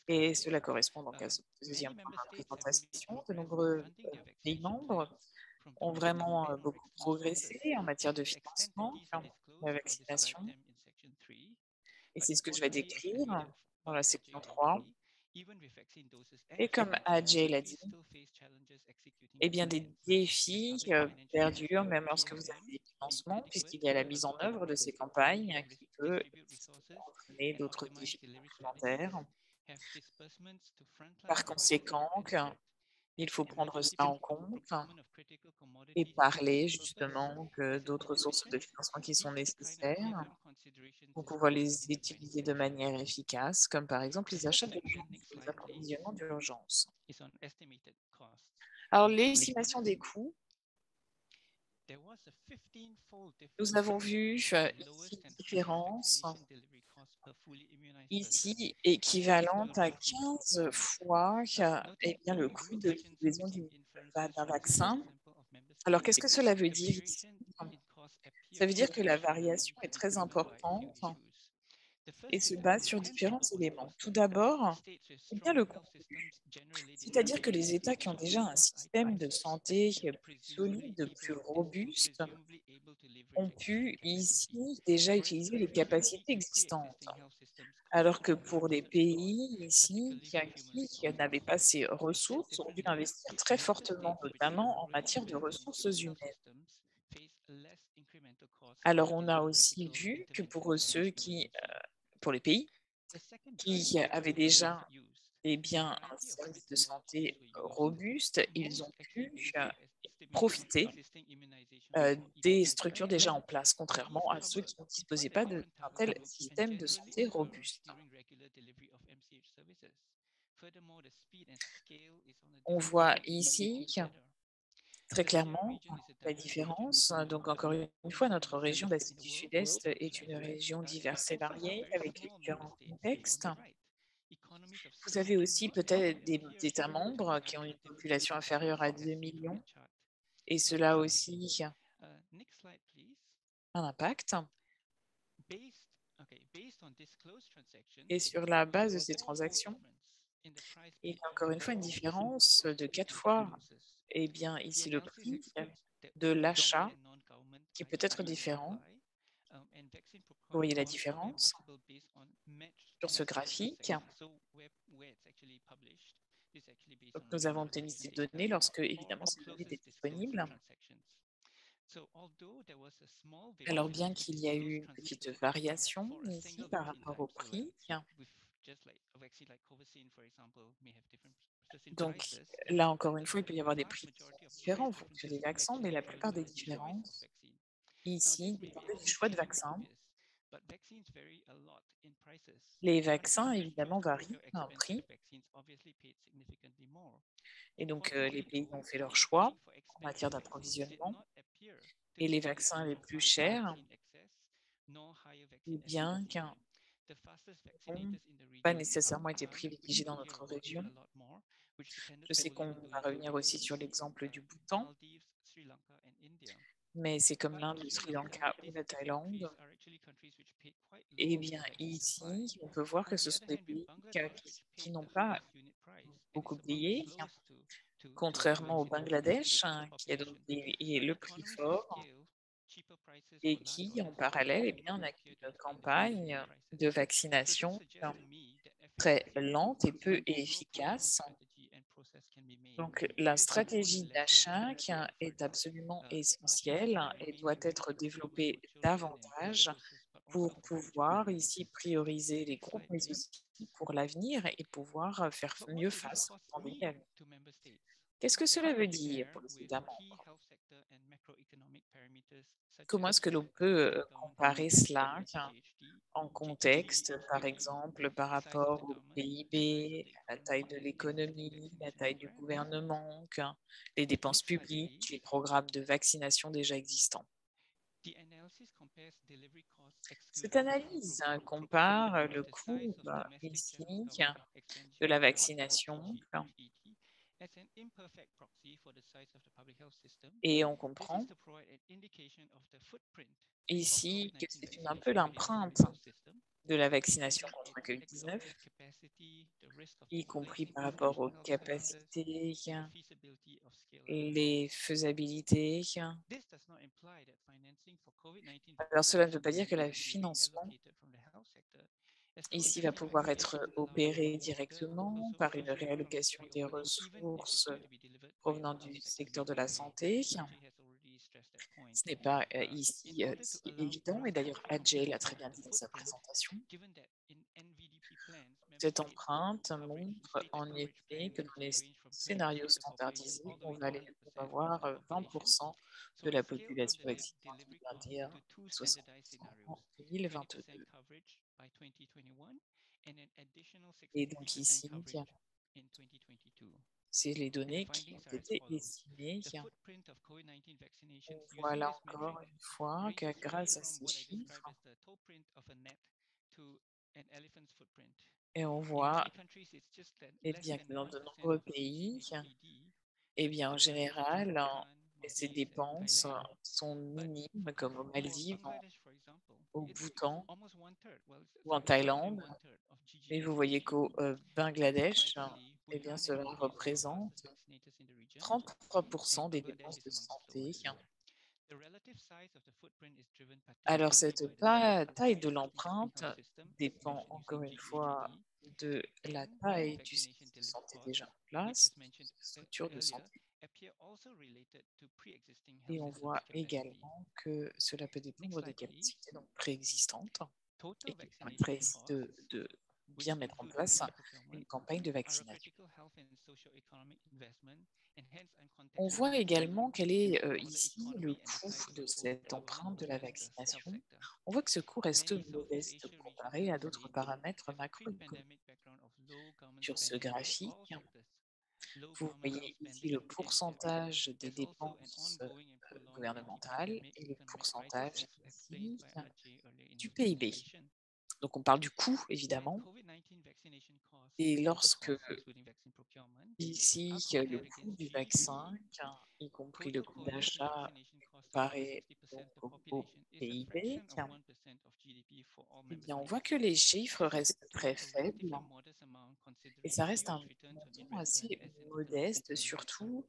Et cela correspond donc à ce deuxième point de la présentation. De nombreux pays membres ont vraiment beaucoup progressé en matière de financement de la vaccination. Et c'est ce que je vais décrire dans la section 3. Et comme Ajay l'a dit, Eh bien, des défis perdurent même lorsque vous avez des financements, puisqu'il y a la mise en œuvre de ces campagnes qui peut entraîner d'autres défis complémentaires. Par conséquent, il faut prendre cela en compte et parler justement d'autres sources de financement qui sont nécessaires pour pouvoir les utiliser de manière efficace, comme par exemple les achats d'urgence, les approvisionnements d'urgence. Alors, l'estimation des coûts, nous avons vu ici une différence ici équivalente à 15 fois eh bien, le coût de livraison d'un vaccin. Alors, qu'est-ce que cela veut dire ici? Ça veut dire que la variation est très importante et se base sur différents éléments. Tout d'abord, eh bien, le contenu. C'est-à-dire que les États qui ont déjà un système de santé plus solide, plus robuste, ont pu ici déjà utiliser les capacités existantes. Alors que pour les pays ici qui n'avaient pas ces ressources, ont dû investir très fortement, notamment en matière de ressources humaines. Alors on a aussi vu que pour ceux pour les pays qui avaient déjà un service de santé robuste, ils ont pu profiter des structures déjà en place, contrairement à ceux qui ne disposaient pas d'un tel système de santé robuste. On voit ici très clairement la différence. Donc, encore une fois, notre région d'Asie du Sud-Est est une région diverse et variée avec différents contextes. Vous avez aussi peut-être des États membres qui ont une population inférieure à 2 millions et cela aussi a un impact. Et sur la base de ces transactions, il y a encore une fois une différence de 4 fois. Eh bien, ici, le prix de l'achat qui peut être différent. Vous voyez la différence sur ce graphique. Donc, nous avons obtenu ces données lorsque, évidemment, ces données étaient disponibles. Alors, bien qu'il y a eu une petite variation ici par rapport au prix, donc là, encore une fois, il peut y avoir des prix différents en fonction des vaccins, mais la plupart des différences ici dépendaient du choix de vaccins. Les vaccins, évidemment, varient en prix. Et donc, les pays ont fait leur choix en matière d'approvisionnement. Et les vaccins les plus chers, ou bien qu'un n'ont pas nécessairement été privilégiés dans notre région. Je sais qu'on va revenir aussi sur l'exemple du Bhoutan, mais c'est comme l'Inde, le Sri Lanka ou la Thaïlande. Eh bien, ici, on peut voir que ce sont des pays qui n'ont pas beaucoup payé, contrairement au Bangladesh, qui a donc payé le prix fort et qui, en parallèle, eh bien, on a une campagne de vaccination très lente et peu efficace. Donc, la stratégie d'achat est absolument essentielle et doit être développée davantage pour pouvoir ici prioriser les groupes, mais aussi pour l'avenir et pouvoir faire mieux face aux pandémies à venir. Qu'est-ce que cela veut dire pour les États membres? Comment est-ce que l'on peut comparer cela en contexte, par exemple, par rapport au PIB, à la taille de l'économie, la taille du gouvernement, les dépenses publiques, les programmes de vaccination déjà existants? Cette analyse compare le coût ici de la vaccination et on comprend ici que c'est un peu l'empreinte de la vaccination contre la COVID-19, y compris par rapport aux capacités, les faisabilités. Alors cela ne veut pas dire que le financement Ici va pouvoir être opéré directement par une réallocation des ressources provenant du secteur de la santé. Ce n'est pas ici si évident, et d'ailleurs Ajay l'a très bien dit dans sa présentation. Cette empreinte montre en effet que dans les scénarios standardisés, on va avoir 20% de la population vaccinée en 2021 et 60% en 2022. Et donc ici, c'est les données qui ont été estimées. On voit là encore une fois que grâce à ces chiffres, et on voit bien, que dans de nombreux pays, en général, ces dépenses sont minimes, comme aux Maldives, au Bhoutan ou en Thaïlande. Mais vous voyez qu'au Bangladesh, cela représente 33% des dépenses de santé. Alors, cette taille de l'empreinte dépend encore une fois de la taille du système de santé déjà en place, de structure de santé. Et on voit également que cela peut dépendre des capacités donc préexistantes et qui permettraient ici de bien mettre en place une campagne de vaccination. On voit également quel est ici le coût de cette empreinte de la vaccination. On voit que ce coût reste modeste comparé à d'autres paramètres macroéconomiques. Sur ce graphique, vous voyez ici le pourcentage des dépenses gouvernementales et le pourcentage ici du PIB. Donc on parle du coût, évidemment. Et lorsque ici, le coût du vaccin, y compris le coût d'achat comparé au PIB, on voit que les chiffres restent très faibles et ça reste un montant assez modeste, surtout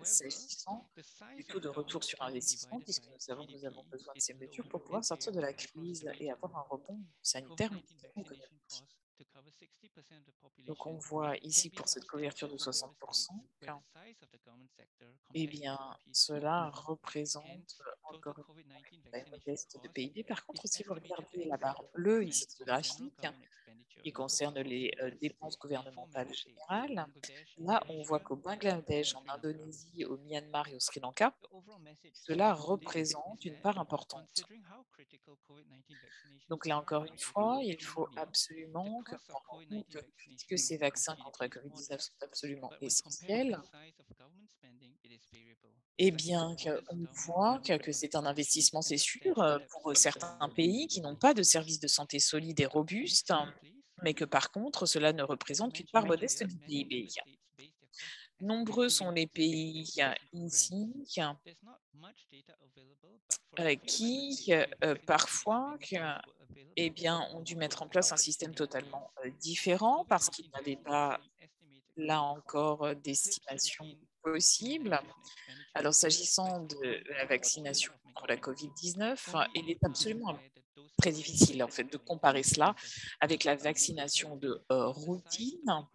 s'agissant du taux de retour sur investissement, puisque nous savons que nous avons besoin de ces mesures pour pouvoir sortir de la crise et avoir un rebond sanitaire, militaire et économique. Donc on voit ici pour cette couverture de 60%, cela représente encore une taille modeste de PIB. Par contre, si vous regardez la barre bleue ici de ce graphique, qui concerne les dépenses gouvernementales générales, là on voit qu'au Bangladesh, en Indonésie, au Myanmar et au Sri Lanka, cela représente une part importante. Donc là encore une fois, il faut absolument que prendre en compte, puisque ces vaccins contre la COVID-19 sont absolument essentiels, on voit que c'est un investissement, c'est sûr, pour certains pays qui n'ont pas de services de santé solides et robustes, mais que par contre, cela ne représente qu'une part modeste du PIB. Nombreux sont les pays ici qui parfois ont dû mettre en place un système totalement différent parce qu'ils n'avaient pas, là encore, d'estimation possible. Alors, s'agissant de la vaccination contre la COVID-19, il est absolument très difficile en fait de comparer cela avec la vaccination de routine,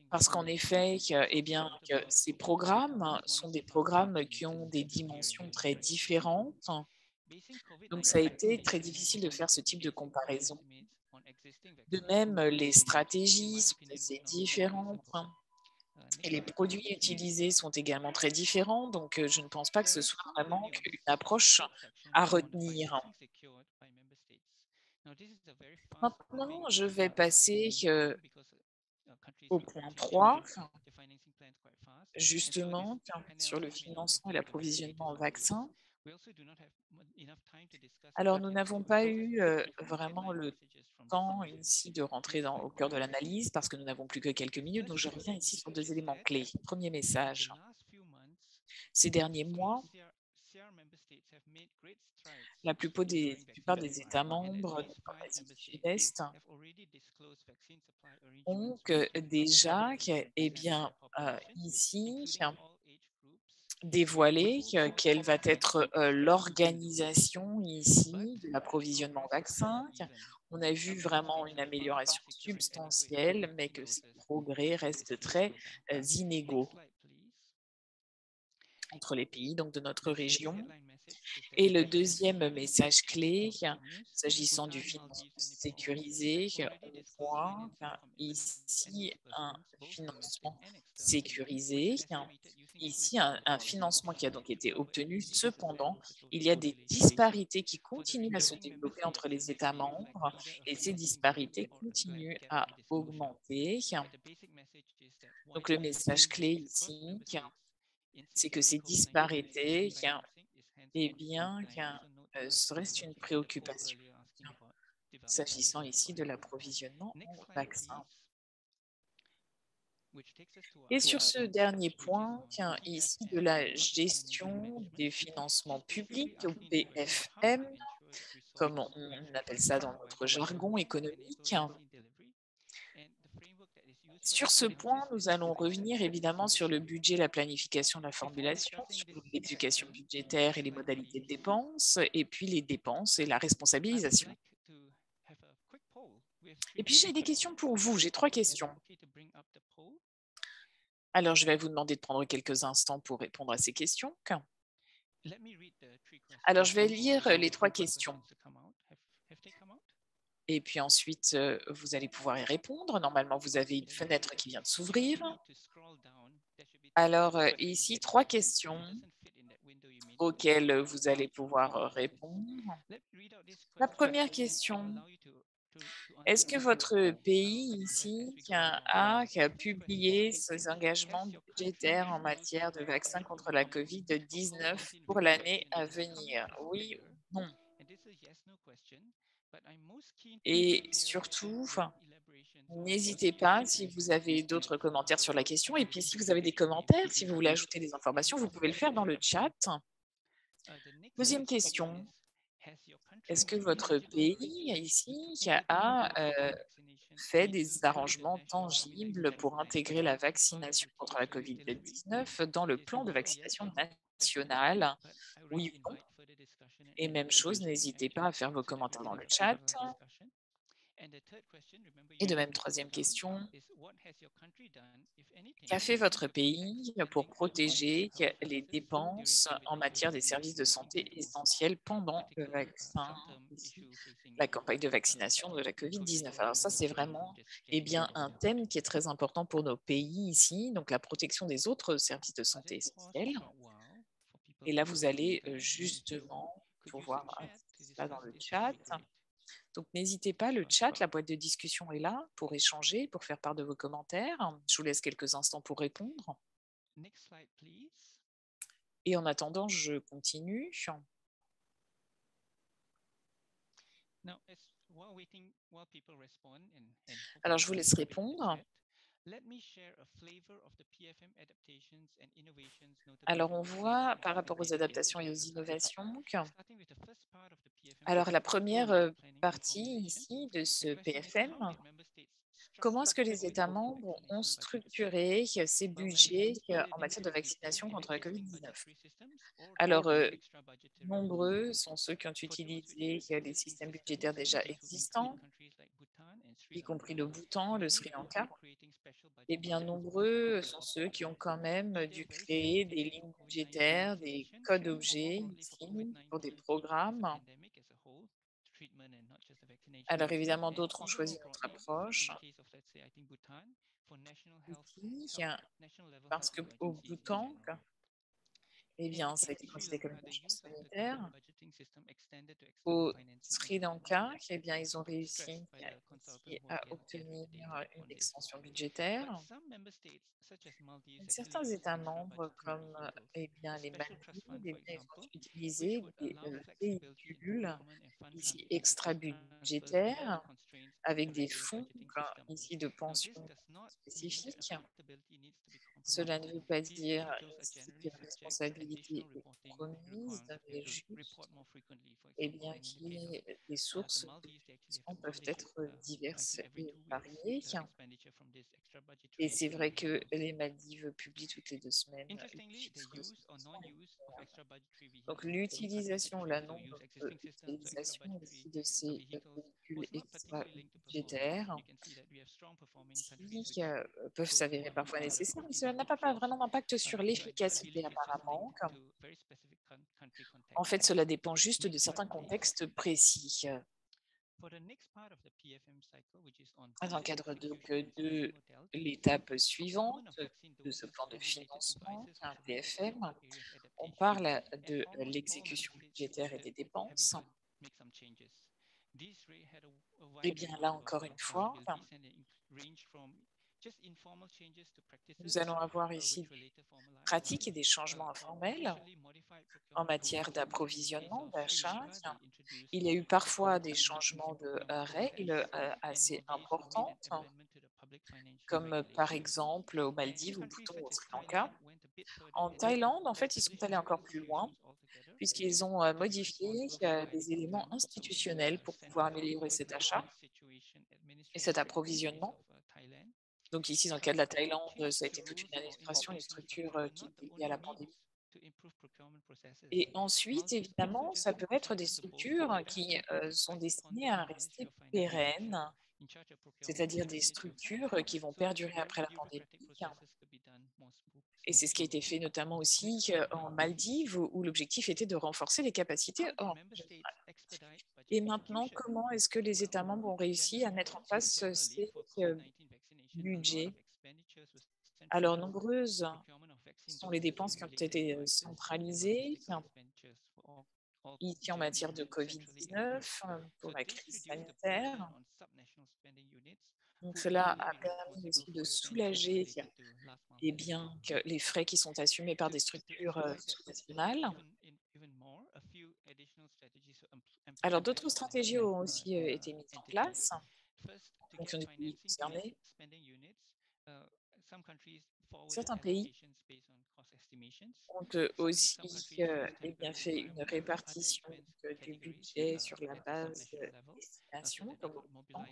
parce qu'en effet, que ces programmes sont des programmes qui ont des dimensions très différentes. Donc, ça a été très difficile de faire ce type de comparaison. De même, les stratégies sont assez différentes et les produits utilisés sont également très différents. Donc, je ne pense pas que ce soit vraiment une approche à retenir. Maintenant, je vais passer au point 3, justement, sur le financement et l'approvisionnement en vaccins. Alors, nous n'avons pas eu vraiment le temps ici de rentrer au cœur de l'analyse parce que nous n'avons plus que quelques minutes. Donc, je reviens ici sur 2 éléments clés. Premier message. Ces derniers mois, la plupart des États membres dans l'Asie du Sud-Est ont déjà, ici, dévoiler quelle va être l'organisation ici de l'approvisionnement vaccin. On a vu vraiment une amélioration substantielle, mais que ces progrès restent très inégaux entre les pays donc de notre région. Et le deuxième message clé, s'agissant du financement sécurisé, on voit ici un financement sécurisé, ici un financement qui a donc été obtenu. Cependant, il y a des disparités qui continuent à se développer entre les États membres et ces disparités continuent à augmenter. Donc le message clé ici, c'est que ces disparités, eh bien, ce reste une préoccupation s'agissant ici de l'approvisionnement en vaccins. Et sur ce dernier point, ici de la gestion des financements publics, ou PFM, comme on appelle ça dans notre jargon économique. Sur ce point, nous allons revenir évidemment sur le budget, la planification, la formulation, sur l'exécution budgétaire et les modalités de dépenses, et puis les dépenses et la responsabilisation. Et puis j'ai des questions pour vous, j'ai 3 questions. Alors je vais vous demander de prendre quelques instants pour répondre à ces questions. Alors je vais lire les 3 questions. Et puis ensuite, vous allez pouvoir y répondre. Normalement, vous avez une fenêtre qui vient de s'ouvrir. Alors, ici, 3 questions auxquelles vous allez pouvoir répondre. La première question, est-ce que votre pays ici a publié ses engagements budgétaires en matière de vaccins contre la COVID-19 pour l'année à venir? Oui ou non? Et surtout, n'hésitez pas si vous avez d'autres commentaires sur la question. Et puis, si vous avez des commentaires, si vous voulez ajouter des informations, vous pouvez le faire dans le chat. Deuxième question. Est-ce que votre pays ici a fait des arrangements tangibles pour intégrer la vaccination contre la COVID-19 dans le plan de vaccination national? Oui ou non? Et même chose, n'hésitez pas à faire vos commentaires dans le chat. Et de même, troisième question, qu'a fait votre pays pour protéger les dépenses en matière des services de santé essentiels pendant le vaccin, la campagne de vaccination de la COVID-19? Alors ça, c'est vraiment bien, un thème qui est très important pour nos pays ici, donc la protection des autres services de santé essentiels. Et là, vous allez justement pouvoir inscrire ça dans le chat. Donc, n'hésitez pas, le chat, la boîte de discussion est là pour échanger, pour faire part de vos commentaires. Je vous laisse quelques instants pour répondre. Et en attendant, je continue. Alors, je vous laisse répondre. Alors, on voit par rapport aux adaptations et aux innovations alors la première partie ici de ce PFM, comment est-ce que les États membres ont structuré ces budgets en matière de vaccination contre la COVID-19? Alors, nombreux sont ceux qui ont utilisé les systèmes budgétaires déjà existants, y compris le Bhoutan, le Sri Lanka. Et bien nombreux sont ceux qui ont quand même dû créer des lignes budgétaires, des codes objets ici pour des programmes. Alors évidemment, d'autres ont choisi notre approche ici, parce qu'au Bhoutan, eh bien, ça a été considéré comme une urgence sanitaire. Au Sri Lanka, eh bien, ils ont réussi ici à obtenir une extension budgétaire. Certains États membres, comme bien, les Maldives, eh bien, ils ont utilisé des véhicules ici extra-budgétaires avec des fonds ici de pension spécifiques. Cela ne veut pas dire ici qu'une responsabilité est promise, mais juste bien, qu'il y ait des sources de financement peuvent être diverses et variées. Et c'est vrai que les Maldives publient toutes les 2 semaines les chiffres de ce financement. Donc l'utilisation, la non-utilisation aussi de ces véhicules extra-budgétaires qui peuvent s'avérer parfois nécessaires, mais cela n'a pas vraiment d'impact sur l'efficacité apparemment. En fait, cela dépend juste de certains contextes précis. Dans le cadre de l'étape suivante de ce plan de financement, un PFM, on parle de l'exécution budgétaire et des dépenses. Et bien là, encore une fois, nous allons avoir ici des pratiques et des changements informels en matière d'approvisionnement, d'achat. Il y a eu parfois des changements de règles assez importantes, comme par exemple aux Maldives ou plutôt au Sri Lanka. En Thaïlande, en fait, ils sont allés encore plus loin, puisqu'ils ont modifié des éléments institutionnels pour pouvoir améliorer cet achat et cet approvisionnement. Donc ici, dans le cas de la Thaïlande, ça a été toute une administration, une structure qui était liée à la pandémie. Et ensuite, évidemment, ça peut être des structures qui sont destinées à rester pérennes, c'est-à-dire des structures qui vont perdurer après la pandémie. Et c'est ce qui a été fait notamment aussi en Maldives, où l'objectif était de renforcer les capacités originales. Et maintenant, comment est-ce que les États membres ont réussi à mettre en place ces budgets? Alors, nombreuses sont les dépenses qui ont été centralisées. Ici, en matière de Covid-19, pour la crise sanitaire. Donc, cela a permis aussi de soulager bien, que les frais qui sont assumés par des structures sous-nationales. Alors, d'autres stratégies ont aussi été mises en place en fonction des pays concernés. Certains pays ont aussi bien fait une répartition du budget sur la base d'estimation, comme au Bhoutan.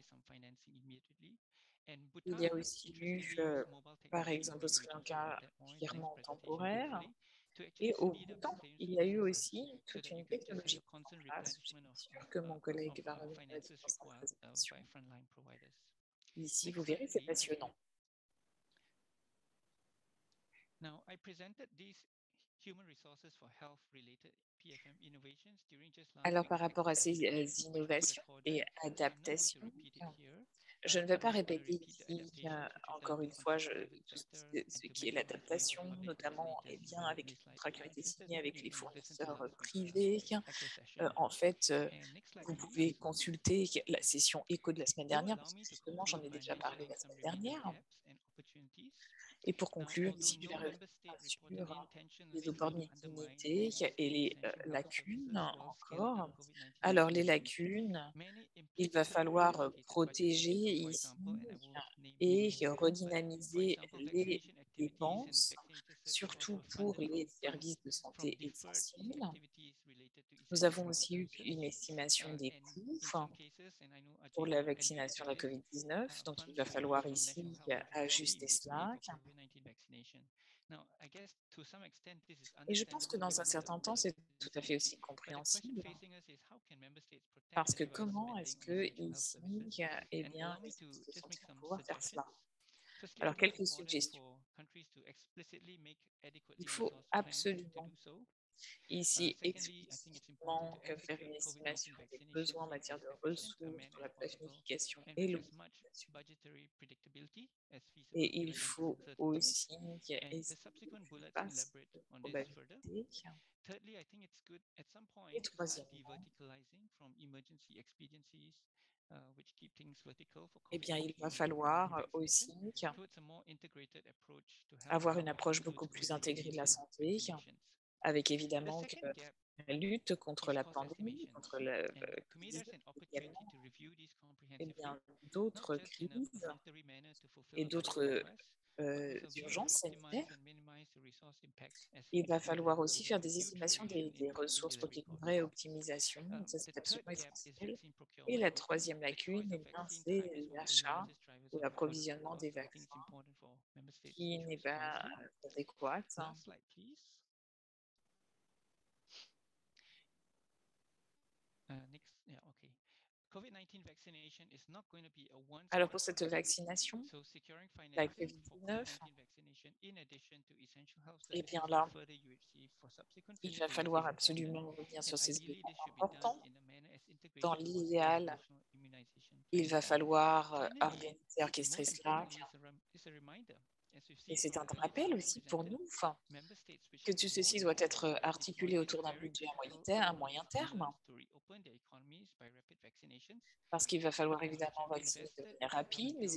Il y a aussi eu, par exemple, au Sri Lanka, un virement temporaire. Et au Bhoutan, il y a eu aussi toute une technologie mise en place. Je suis sûre que mon collègue va revenir là-dessus dans sa présentation. Ici, vous verrez, c'est passionnant. Alors, par rapport à ces innovations et adaptations, je ne vais pas répéter ici, encore une fois, tout ce qui est l'adaptation, notamment bien, avec les contrats qui ont été signés avec les fournisseurs privés. En fait, vous pouvez consulter la session éco de la semaine dernière, parce que justement, j'en ai déjà parlé la semaine dernière. Et pour conclure, ici, je vais revenir sur les opportunités et les lacunes encore. Alors, les lacunes, il va falloir protéger ici et redynamiser les dépenses, surtout pour les services de santé essentiels. Nous avons aussi eu une estimation des coûts pour la vaccination de la COVID-19, donc il va falloir ici ajuster cela. Et je pense que dans un certain temps, c'est tout à fait aussi compréhensible, parce que comment est-ce que ici, bien, les institutions vont pouvoir faire cela? Alors, quelques suggestions. Il faut absolument ici explicitement faire une estimation des besoins en matière de ressources pour la planification et l'optimisation. Et il faut aussi estimer une base de probabilité. Et troisièmement, bien, il va falloir aussi avoir une approche beaucoup plus intégrée de la santé, avec évidemment la lutte contre la pandémie, contre la crise également, et bien d'autres crises et d'autres d'urgence sanitaire. Il va falloir aussi faire des estimations des ressources pour qu'il y ait une vraie optimisation. Donc ça, c'est absolument essentiel. Et la troisième lacune, eh bien, c'est l'achat ou l'approvisionnement des vaccins qui n'est pas adéquat. Alors pour cette vaccination, la COVID-19, eh bien là, il va falloir absolument revenir sur ces éléments importants. Dans l'idéal, il va falloir organiser, orchestrer cela. Et c'est un rappel aussi pour nous que tout ceci doit être articulé autour d'un budget à moyen terme, parce qu'il va falloir évidemment vacciner de manière rapide, mais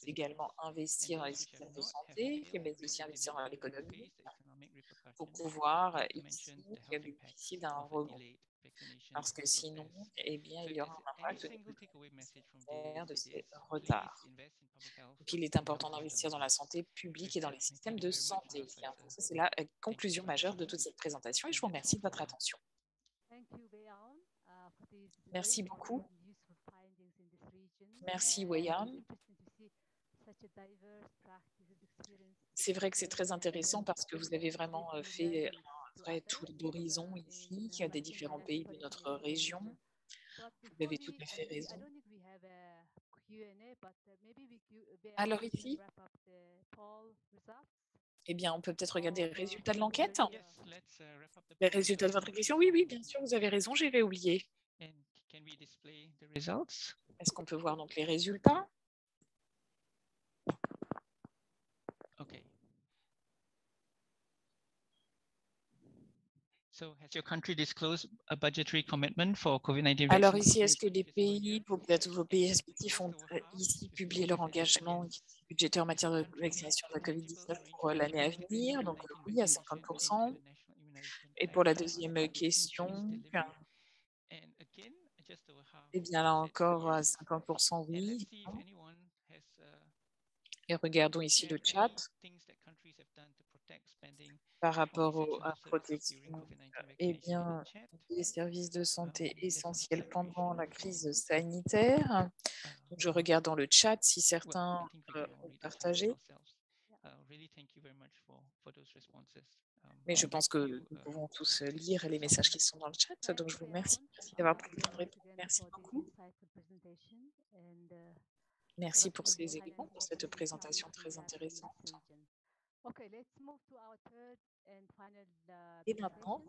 également investir dans les systèmes de santé, mais aussi investir dans l'économie pour pouvoir ici bénéficier d'un rebond. Parce que sinon, eh bien, il y aura un impact de ces retards. Donc, il est important d'investir dans la santé publique et dans les systèmes de santé. Ça, c'est la conclusion majeure de toute cette présentation et je vous remercie de votre attention. Merci beaucoup. Merci, Wei-An. C'est vrai que c'est très intéressant parce que vous avez vraiment fait un vrai tour d'horizon ici, il y a des différents pays de notre région. Vous avez tout à fait raison. Alors ici, eh bien, on peut peut-être regarder les résultats de l'enquête. Les résultats de votre question, oui, bien sûr, vous avez raison, j'avais oublié. Est-ce qu'on peut voir donc les résultats? Alors ici, est-ce que les pays, peut-être vos pays respectifs, ont ici publié leur engagement budgétaire en matière de vaccination de la COVID-19 pour l'année à venir? Donc oui, à 50%. Et pour la deuxième question, eh bien là encore, à 50%, oui. Et regardons ici le chat. Par rapport à la protection, eh bien, des services de santé essentiels pendant la crise sanitaire. Donc, je regarde dans le chat si certains ont partagé. Mais je pense que nous pouvons tous lire les messages qui sont dans le chat. Donc, je vous remercie. Merci d'avoir pris le temps de répondre. Merci beaucoup. Merci pour ces éléments, pour cette présentation très intéressante. Et maintenant,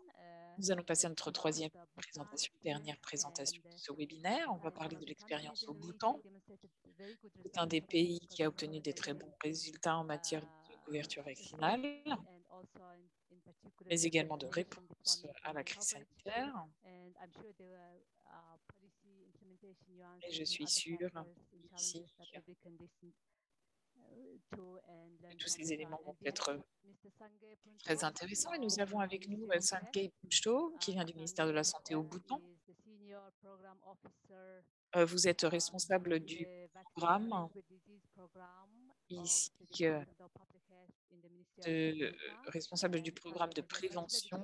nous allons passer à notre troisième présentation, dernière présentation de ce webinaire. On va parler de l'expérience au Bhoutan. C'est un des pays qui a obtenu des très bons résultats en matière de couverture vaccinale, mais également de réponse à la crise sanitaire. Et je suis sûre ici que tous ces éléments vont être très intéressants. Et nous avons avec nous Sangay Puchto, qui vient du ministère de la Santé au Bhoutan. Vous êtes responsable du programme ici, responsable du programme de prévention.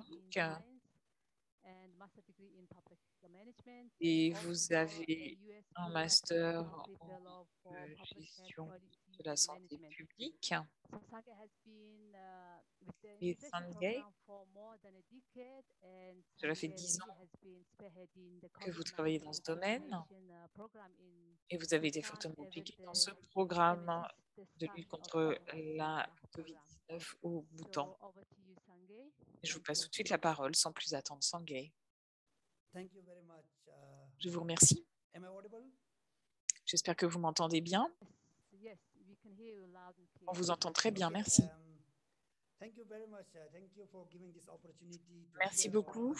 Et vous avez un master en gestion de la santé publique. Et Sangay, cela fait 10 ans que vous travaillez dans ce domaine et vous avez été fortement impliqué dans ce programme de lutte contre la COVID-19 au Bhoutan. Je vous passe tout de suite la parole sans plus attendre. Sangay. Je vous remercie. J'espère que vous m'entendez bien. On vous entend très bien, merci. Merci beaucoup.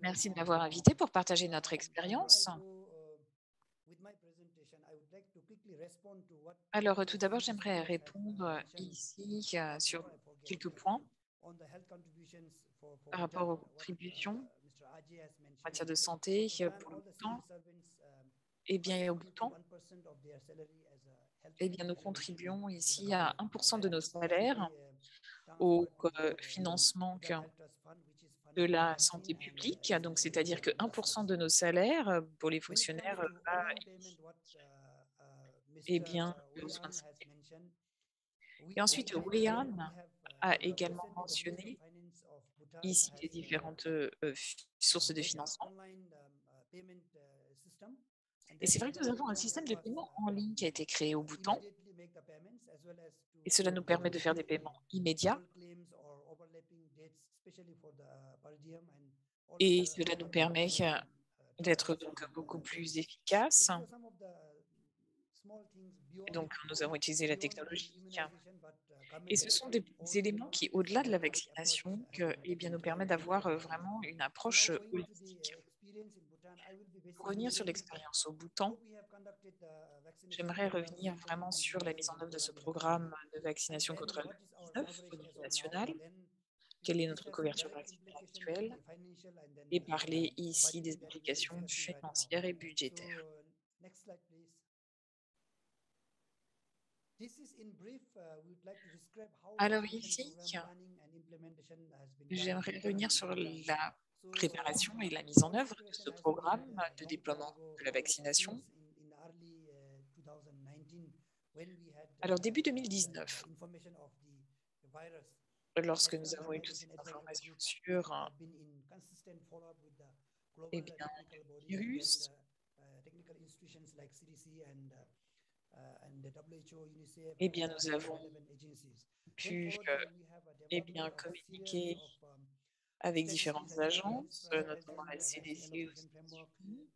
Merci de m'avoir invité pour partager notre expérience. Alors, tout d'abord, j'aimerais répondre ici sur quelques points par rapport aux contributions en matière de santé pour le Bhoutan. Eh bien, au Bhoutan, Eh bien, nous contribuons ici à 1% de nos salaires au financement de la santé publique. Donc, c'est-à-dire que 1% de nos salaires pour les fonctionnaires va eh bien, aux soins de santé. Et ensuite, Wayan a également mentionné ici les différentes sources de financement. Et c'est vrai que nous avons un système de paiement en ligne qui a été créé au Bhoutan. Et cela nous permet de faire des paiements immédiats. Et cela nous permet d'être donc beaucoup plus efficace. Et donc, nous avons utilisé la technologie. Et ce sont des éléments qui, au-delà de la vaccination, eh bien, nous permettent d'avoir vraiment une approche holistique. Pour revenir sur l'expérience au Bhoutan, j'aimerais revenir vraiment sur la mise en œuvre de ce programme de vaccination contre le COVID-19 au niveau national. Quelle est notre couverture vaccinale actuelle? Et parler ici des implications financières et budgétaires. Alors ici, j'aimerais revenir sur la préparation et la mise en œuvre de ce programme de déploiement de la vaccination. Alors début 2019, lorsque nous avons eu toutes ces informations sur eh bien, le virus, eh bien, nous avons pu eh bien, communiquer avec différentes agences, notamment la CDC aux États-Unis.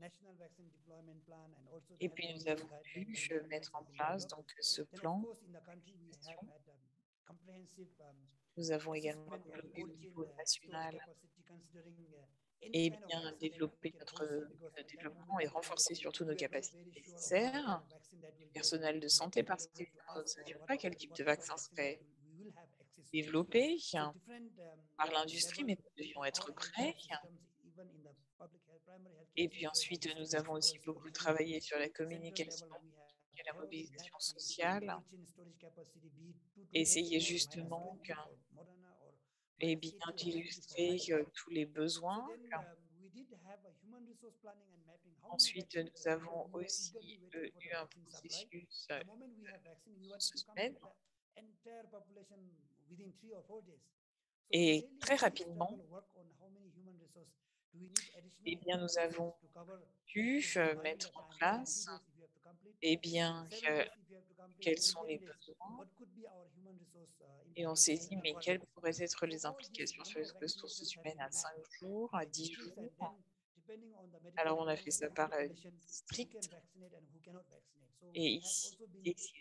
Et puis, nous avons pu mettre en place donc, ce plan de vaccination. Nous avons également développé au niveau national et bien développer notre développement et renforcer surtout nos capacités nécessaires du personnel de santé parce que nous ne savions pas quel type de vaccin serait développé par l'industrie, mais nous devions être prêts. Et puis ensuite, nous avons aussi beaucoup travaillé sur la communication et la mobilisation sociale, essayer justement et bien d'illustrer tous les besoins. Ensuite, nous avons aussi eu un processus ce semaine. Et très rapidement, eh bien, nous avons pu mettre en place eh bien, quels sont les besoins. Et on s'est dit, mais quelles pourraient être les implications sur les ressources humaines à 5 jours, à 10 jours? Alors, on a fait ça par district. Et ici,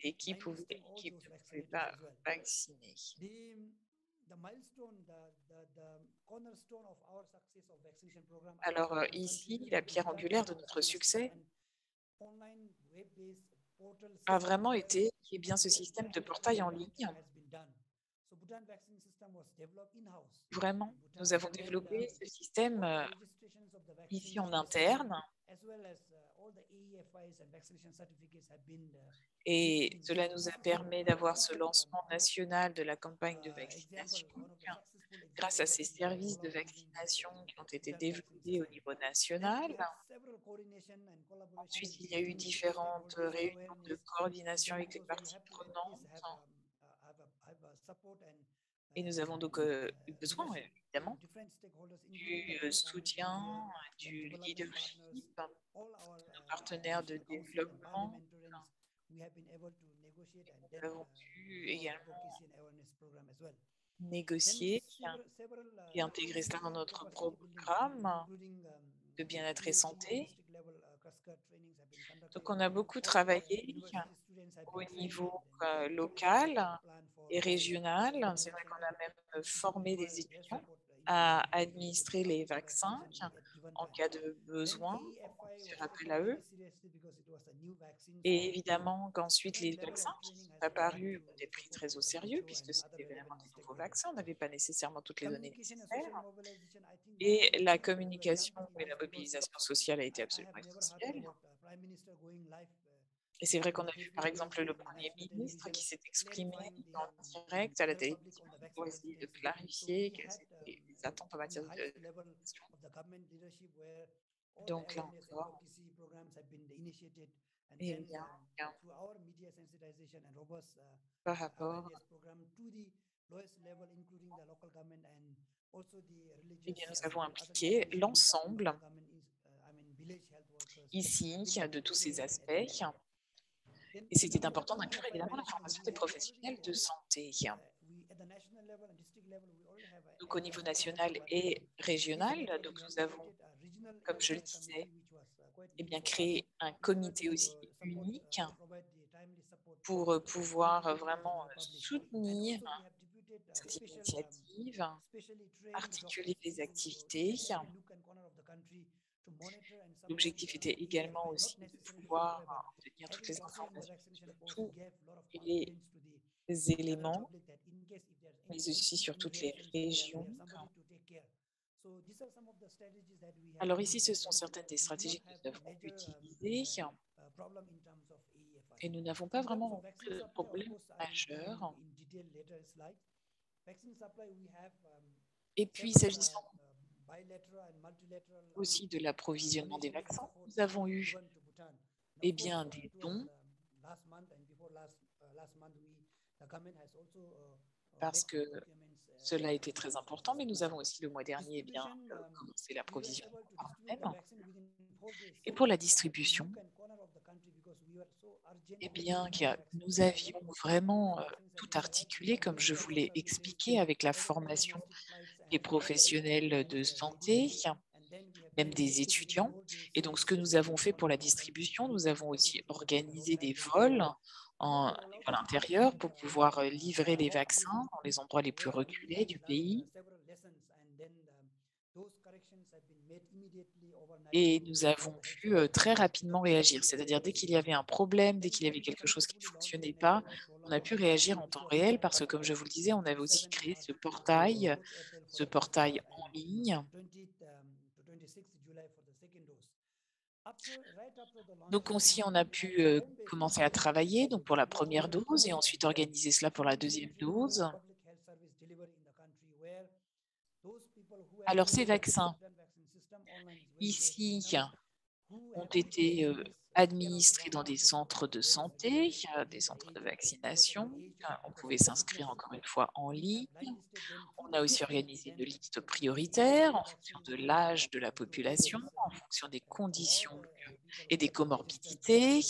l'équipe ou l'équipe ne pouvait pas vacciner. Alors, ici, la pierre angulaire de notre succès a vraiment été eh bien, ce système de portail en ligne. Vraiment, nous avons développé ce système ici en interne. Et cela nous a permis d'avoir ce lancement national de la campagne de vaccination grâce à ces services de vaccination qui ont été développés au niveau national. Ensuite, il y a eu différentes réunions de coordination avec les parties prenantes. Et nous avons donc eu besoin, évidemment, du soutien, du leadership de nos partenaires de développement. Nous avons pu également négocier et intégrer cela dans notre programme de bien-être et santé. Donc, on a beaucoup travaillé au niveau local et régional. C'est vrai qu'on a même formé des étudiants à administrer les vaccins en cas de besoin, on puisse faire appel à eux. Et évidemment qu'ensuite, les vaccins qui sont apparus ont été pris très au sérieux puisque c'était vraiment des nouveaux vaccins. On n'avait pas nécessairement toutes les données nécessaires. Et la communication et la mobilisation sociale a été absolument essentielle. Et c'est vrai qu'on a vu, par exemple, le Premier ministre qui s'est exprimé en direct à la télévision pour essayer de clarifier quelles étaient les attentes en matière de vaccination. Donc là encore, eh bien, par rapport, eh bien, nous avons impliqué l'ensemble ici de tous ces aspects. Et c'était important d'inclure évidemment la formation des professionnels de santé. Donc au niveau national et régional, donc nous avons, comme je le disais, eh bien, créé un comité aussi unique pour pouvoir vraiment soutenir cette initiative, articuler les activités. L'objectif était également aussi de pouvoir obtenir toutes les informations sur tous les éléments, mais aussi sur toutes les régions. Alors ici, ce sont certaines des stratégies que nous avons utilisées et nous n'avons pas vraiment rencontré de problème majeur. Et puis, s'agissant aussi de l'approvisionnement des vaccins, nous avons eu eh bien, des dons parce que cela était très important, mais nous avons aussi le mois dernier bien, commencé l'approvisionnement par nous-mêmes. Et pour la distribution, eh bien, nous avions vraiment tout articulé, comme je vous l'ai expliqué, avec la formation des professionnels de santé, même des étudiants. Et donc, ce que nous avons fait pour la distribution, nous avons aussi organisé des vols à l'intérieur pour pouvoir livrer les vaccins dans les endroits les plus reculés du pays. Et nous avons pu très rapidement réagir. C'est-à-dire, dès qu'il y avait un problème, dès qu'il y avait quelque chose qui ne fonctionnait pas, on a pu réagir en temps réel parce que, comme je vous le disais, on avait aussi créé ce portail en ligne. Donc aussi, on a pu commencer à travailler donc pour la première dose et ensuite organiser cela pour la deuxième dose. Alors, ces vaccins, ici, ont été administrés dans des centres de santé, des centres de vaccination. On pouvait s'inscrire encore une fois en ligne. On a aussi organisé une liste prioritaire en fonction de l'âge de la population, en fonction des conditions et des comorbidités.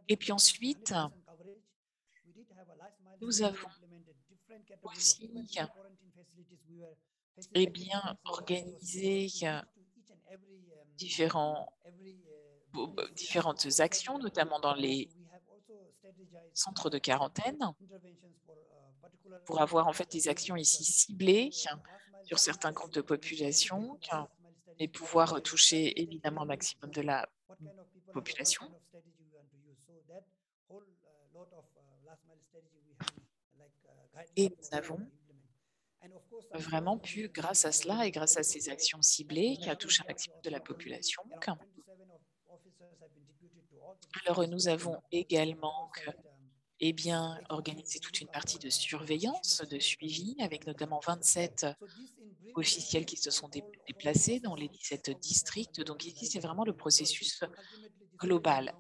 Et puis ensuite, nous avons aussi bien organisé différentes actions, notamment dans les centres de quarantaine, pour avoir en fait des actions ici ciblées sur certains groupes de population et pouvoir toucher évidemment un maximum de la population. Et nous avons vraiment pu, grâce à cela et grâce à ces actions ciblées, qui a touché un maximum de la population. Alors, nous avons également bien, organisé toute une partie de surveillance, de suivi, avec notamment 27 officiels qui se sont déplacés dans les 17 districts. Donc ici, c'est vraiment le processus global,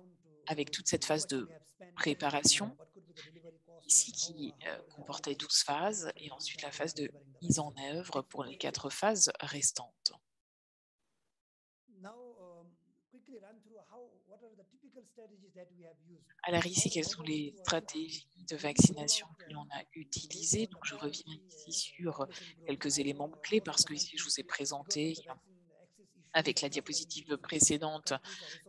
avec toute cette phase de préparation, ici qui comportait 12 phases, et ensuite la phase de mise en œuvre pour les 4 phases restantes. Alors ici, quelles sont les stratégies de vaccination que l'on a utilisées? Donc je reviens ici sur quelques éléments clés parce que ici, je vous ai présenté avec la diapositive précédente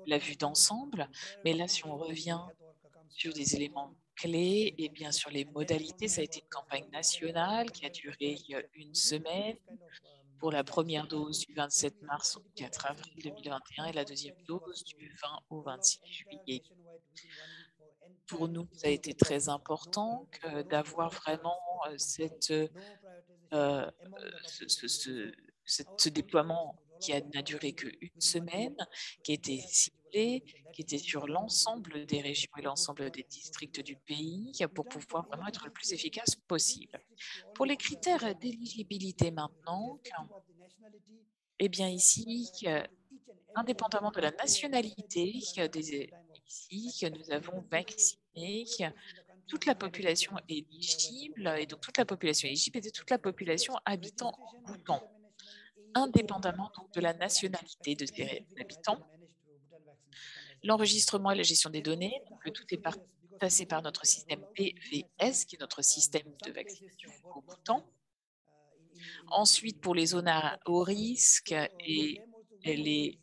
la vue d'ensemble. Mais là, si on revient sur des éléments clés et bien sûr les modalités, ça a été une campagne nationale qui a duré une semaine pour la première dose du 27 mars au 4 avril 2021 et la deuxième dose du 20 au 26 juillet. Pour nous, ça a été très important d'avoir vraiment ce déploiement qui n'a duré qu'une semaine, qui était ciblée, qui était sur l'ensemble des régions et l'ensemble des districts du pays pour pouvoir vraiment être le plus efficace possible. Pour les critères d'éligibilité maintenant, eh bien ici, indépendamment de la nationalité, ici, nous avons vacciné toute la population éligible, et donc toute la population éligible était toute la population habitant en Bhoutan, indépendamment donc de la nationalité de ces habitants. L'enregistrement et la gestion des données, donc tout est passé par notre système PVS, qui est notre système de vaccination au Bhoutan. Ensuite, pour les zones à haut risque et les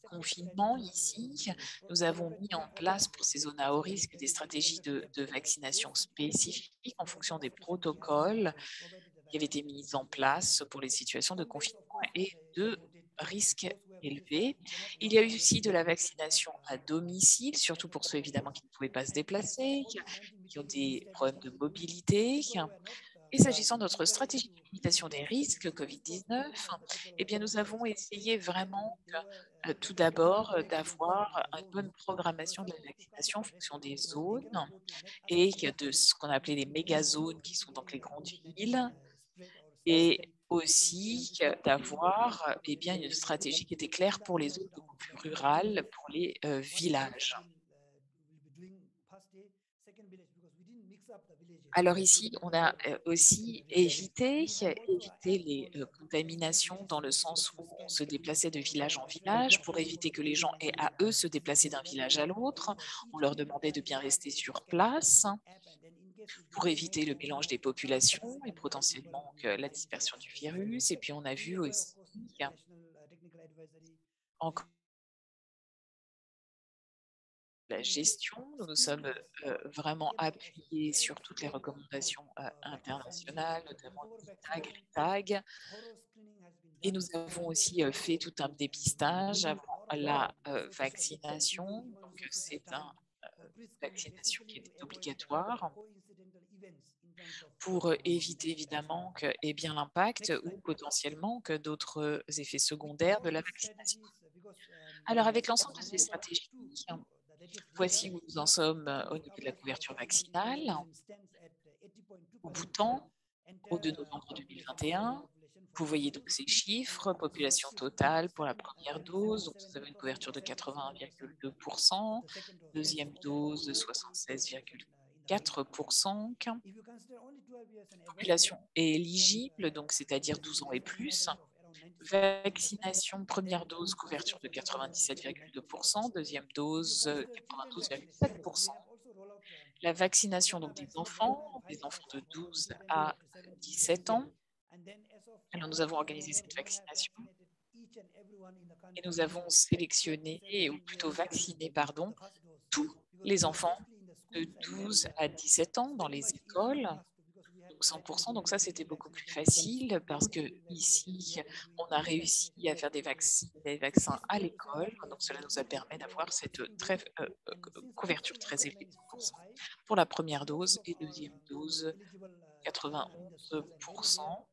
confinements ici, nous avons mis en place pour ces zones à haut risque des stratégies de vaccination spécifiques en fonction des protocoles qui avaient été mis en place pour les situations de confinement et de risque élevé. Il y a eu aussi de la vaccination à domicile, surtout pour ceux évidemment qui ne pouvaient pas se déplacer, qui ont des problèmes de mobilité. Et s'agissant de notre stratégie de limitation des risques COVID-19, eh bien, nous avons essayé vraiment tout d'abord d'avoir une bonne programmation de la vaccination en fonction des zones et de ce qu'on appelait les mégazones, qui sont donc les grandes villes, et aussi d'avoir eh bien, une stratégie qui était claire pour les zones beaucoup plus rurales, pour les villages. Alors ici, on a aussi évité les contaminations dans le sens où on se déplaçait de village en village pour éviter que les gens aient à eux se déplacer d'un village à l'autre. On leur demandait de bien rester sur place pour éviter le mélange des populations et potentiellement la dispersion du virus. Et puis on a vu aussi encore la gestion. Nous nous sommes vraiment appuyés sur toutes les recommandations internationales, notamment l'ITAG, RITAG. Et nous avons aussi fait tout un dépistage avant la vaccination. Donc, c'est une vaccination qui est obligatoire pour éviter évidemment que, eh bien, l'impact ou potentiellement que d'autres effets secondaires de la vaccination. Alors, avec l'ensemble de ces stratégies, voici où nous en sommes au niveau de la couverture vaccinale. Au Bhoutan, au 2 novembre 2021, vous voyez donc ces chiffres, population totale pour la première dose, donc vous avez une couverture de 81,2%, deuxième dose de 76,4%. Population éligible, donc c'est-à-dire 12 ans et plus. Vaccination, première dose, couverture de 97,2%, deuxième dose, 92,7%. La vaccination donc des enfants de 12 à 17 ans. Alors, nous avons organisé cette vaccination et nous avons sélectionné, ou plutôt vacciné, pardon, tous les enfants de 12 à 17 ans dans les écoles. Donc 100%, donc ça c'était beaucoup plus facile parce que ici on a réussi à faire des vaccins à l'école, donc cela nous a permis d'avoir cette couverture très élevée de 100% pour la première dose et deuxième dose 91%.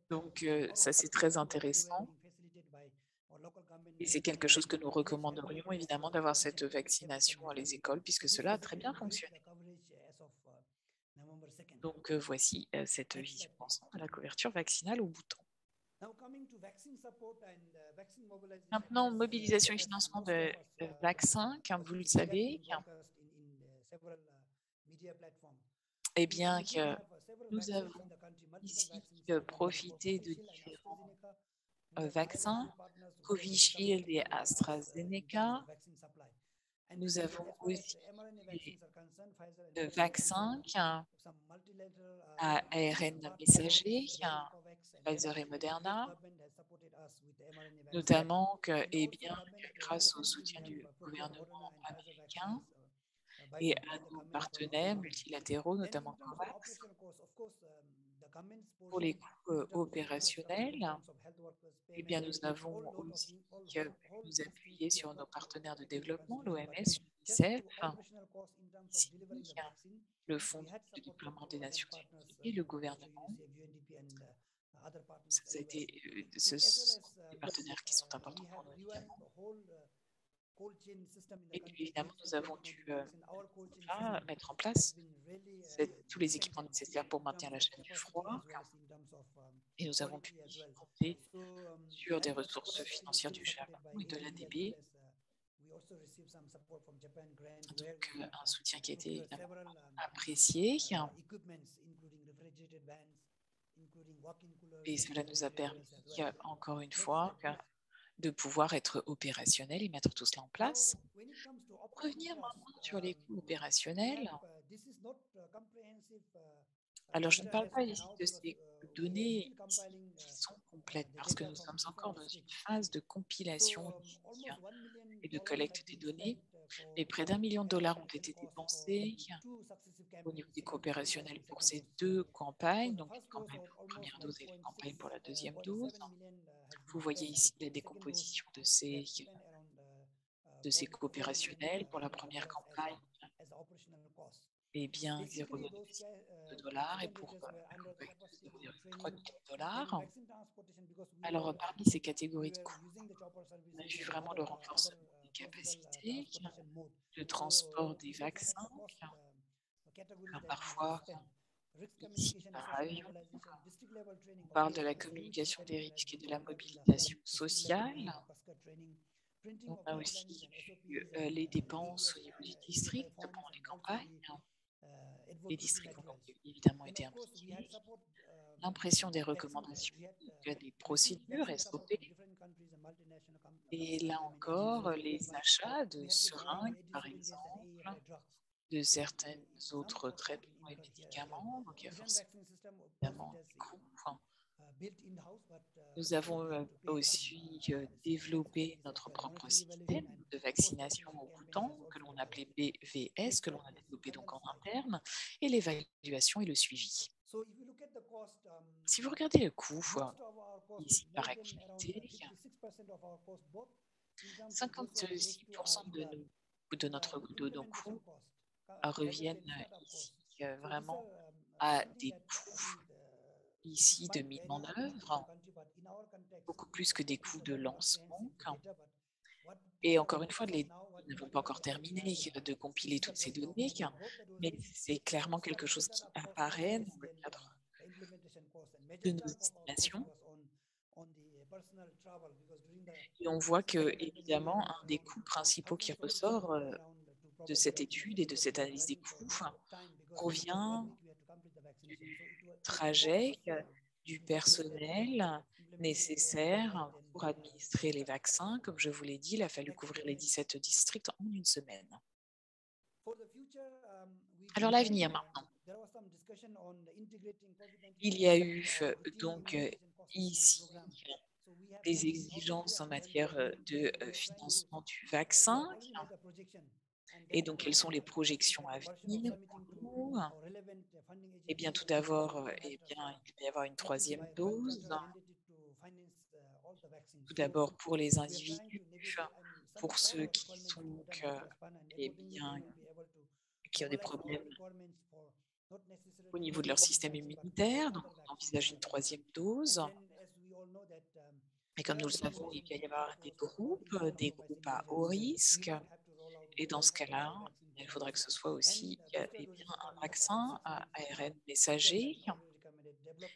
Donc ça c'est très intéressant. Et c'est quelque chose que nous recommanderions évidemment d'avoir cette vaccination à les écoles puisque cela a très bien fonctionné. Donc voici cette vision d'ensemble de la couverture vaccinale au Bhoutan. Maintenant, mobilisation et financement de vaccins, comme vous le savez. Eh bien, que nous avons ici profité de différents vaccins, Covishield et AstraZeneca. Nous avons aussi des vaccins à ARN messager, Pfizer et Moderna, notamment eh bien, grâce au soutien du gouvernement américain et à nos partenaires multilatéraux, notamment COVAX, pour les coûts opérationnels. Eh bien, nous avons aussi pu nous appuyer sur nos partenaires de développement, l'OMS, l'UNICEF, ici, le Fonds de déploiement des Nations Unies et le gouvernement Ça a été, ce sont des partenaires qui sont importants pour nous également. Et puis évidemment, nous avons dû mettre en place tous les équipements nécessaires pour maintenir la chaîne du froid. Et nous avons pu compter sur des ressources financières du Japon et de l'ADB. Donc, un soutien qui a été évidemment apprécié. Et cela nous a permis, encore une fois, de pouvoir être opérationnel et mettre tout cela en place. Pour revenir maintenant sur les coûts opérationnels, alors je ne parle pas ici de ces données qui sont complètes parce que nous sommes encore dans une phase de compilation et de collecte des données. Mais près d'1 million de dollars ont été dépensés au niveau des coûts opérationnels pour ces 2 campagnes, donc une campagne pour la première dose et une campagne pour la deuxième dose. Vous voyez ici la décomposition de ces coûts opérationnels. Pour la première campagne, eh bien 0,6 de dollars et pour la campagne de 0,3 millions de dollars. Alors, parmi ces catégories de coûts, on a vu vraiment le renforcement des capacités, le transport des vaccins, parfois ici par avion. On parle de la communication des risques et de la mobilisation sociale. On a aussi eu les dépenses au niveau du district pendant les campagnes. Les districts ont évidemment été impliqués. L'impression des recommandations, des procédures SOP. Et là encore, les achats de seringues, par exemple, de certains autres traitements et médicaments. Donc, il y a forcément évidemment des coûts. Nous avons aussi développé notre propre système de vaccination au bouton que l'on appelait BVS, que l'on a développé donc en interne, et l'évaluation et le suivi. Si vous regardez le coût ici par activité, 56% de nos coûts reviennent ici vraiment à des coûts ici de mise en œuvre, beaucoup plus que des coûts de lancement. Et encore une fois, nous n'avons pas encore terminé de compiler toutes ces données, mais c'est clairement quelque chose qui apparaît dans le cadre de nos estimations. Et on voit que, évidemment, un des coûts principaux qui ressort de cette étude et de cette analyse des coûts provient du trajet, du personnel nécessaire pour administrer les vaccins. Comme je vous l'ai dit, il a fallu couvrir les 17 districts en une semaine. Alors l'avenir maintenant. Il y a eu donc ici des exigences en matière de financement du vaccin. Et donc, quelles sont les projections à venir pour nous? Eh bien, tout d'abord, il va y avoir une 3e dose. Tout d'abord pour les individus, pour ceux qui sont qui ont des problèmes au niveau de leur système immunitaire. Donc, on envisage une 3e dose. Et comme nous le savons, il va y avoir des groupes à haut risque. Et dans ce cas-là, il faudrait que ce soit aussi un vaccin à ARN messager.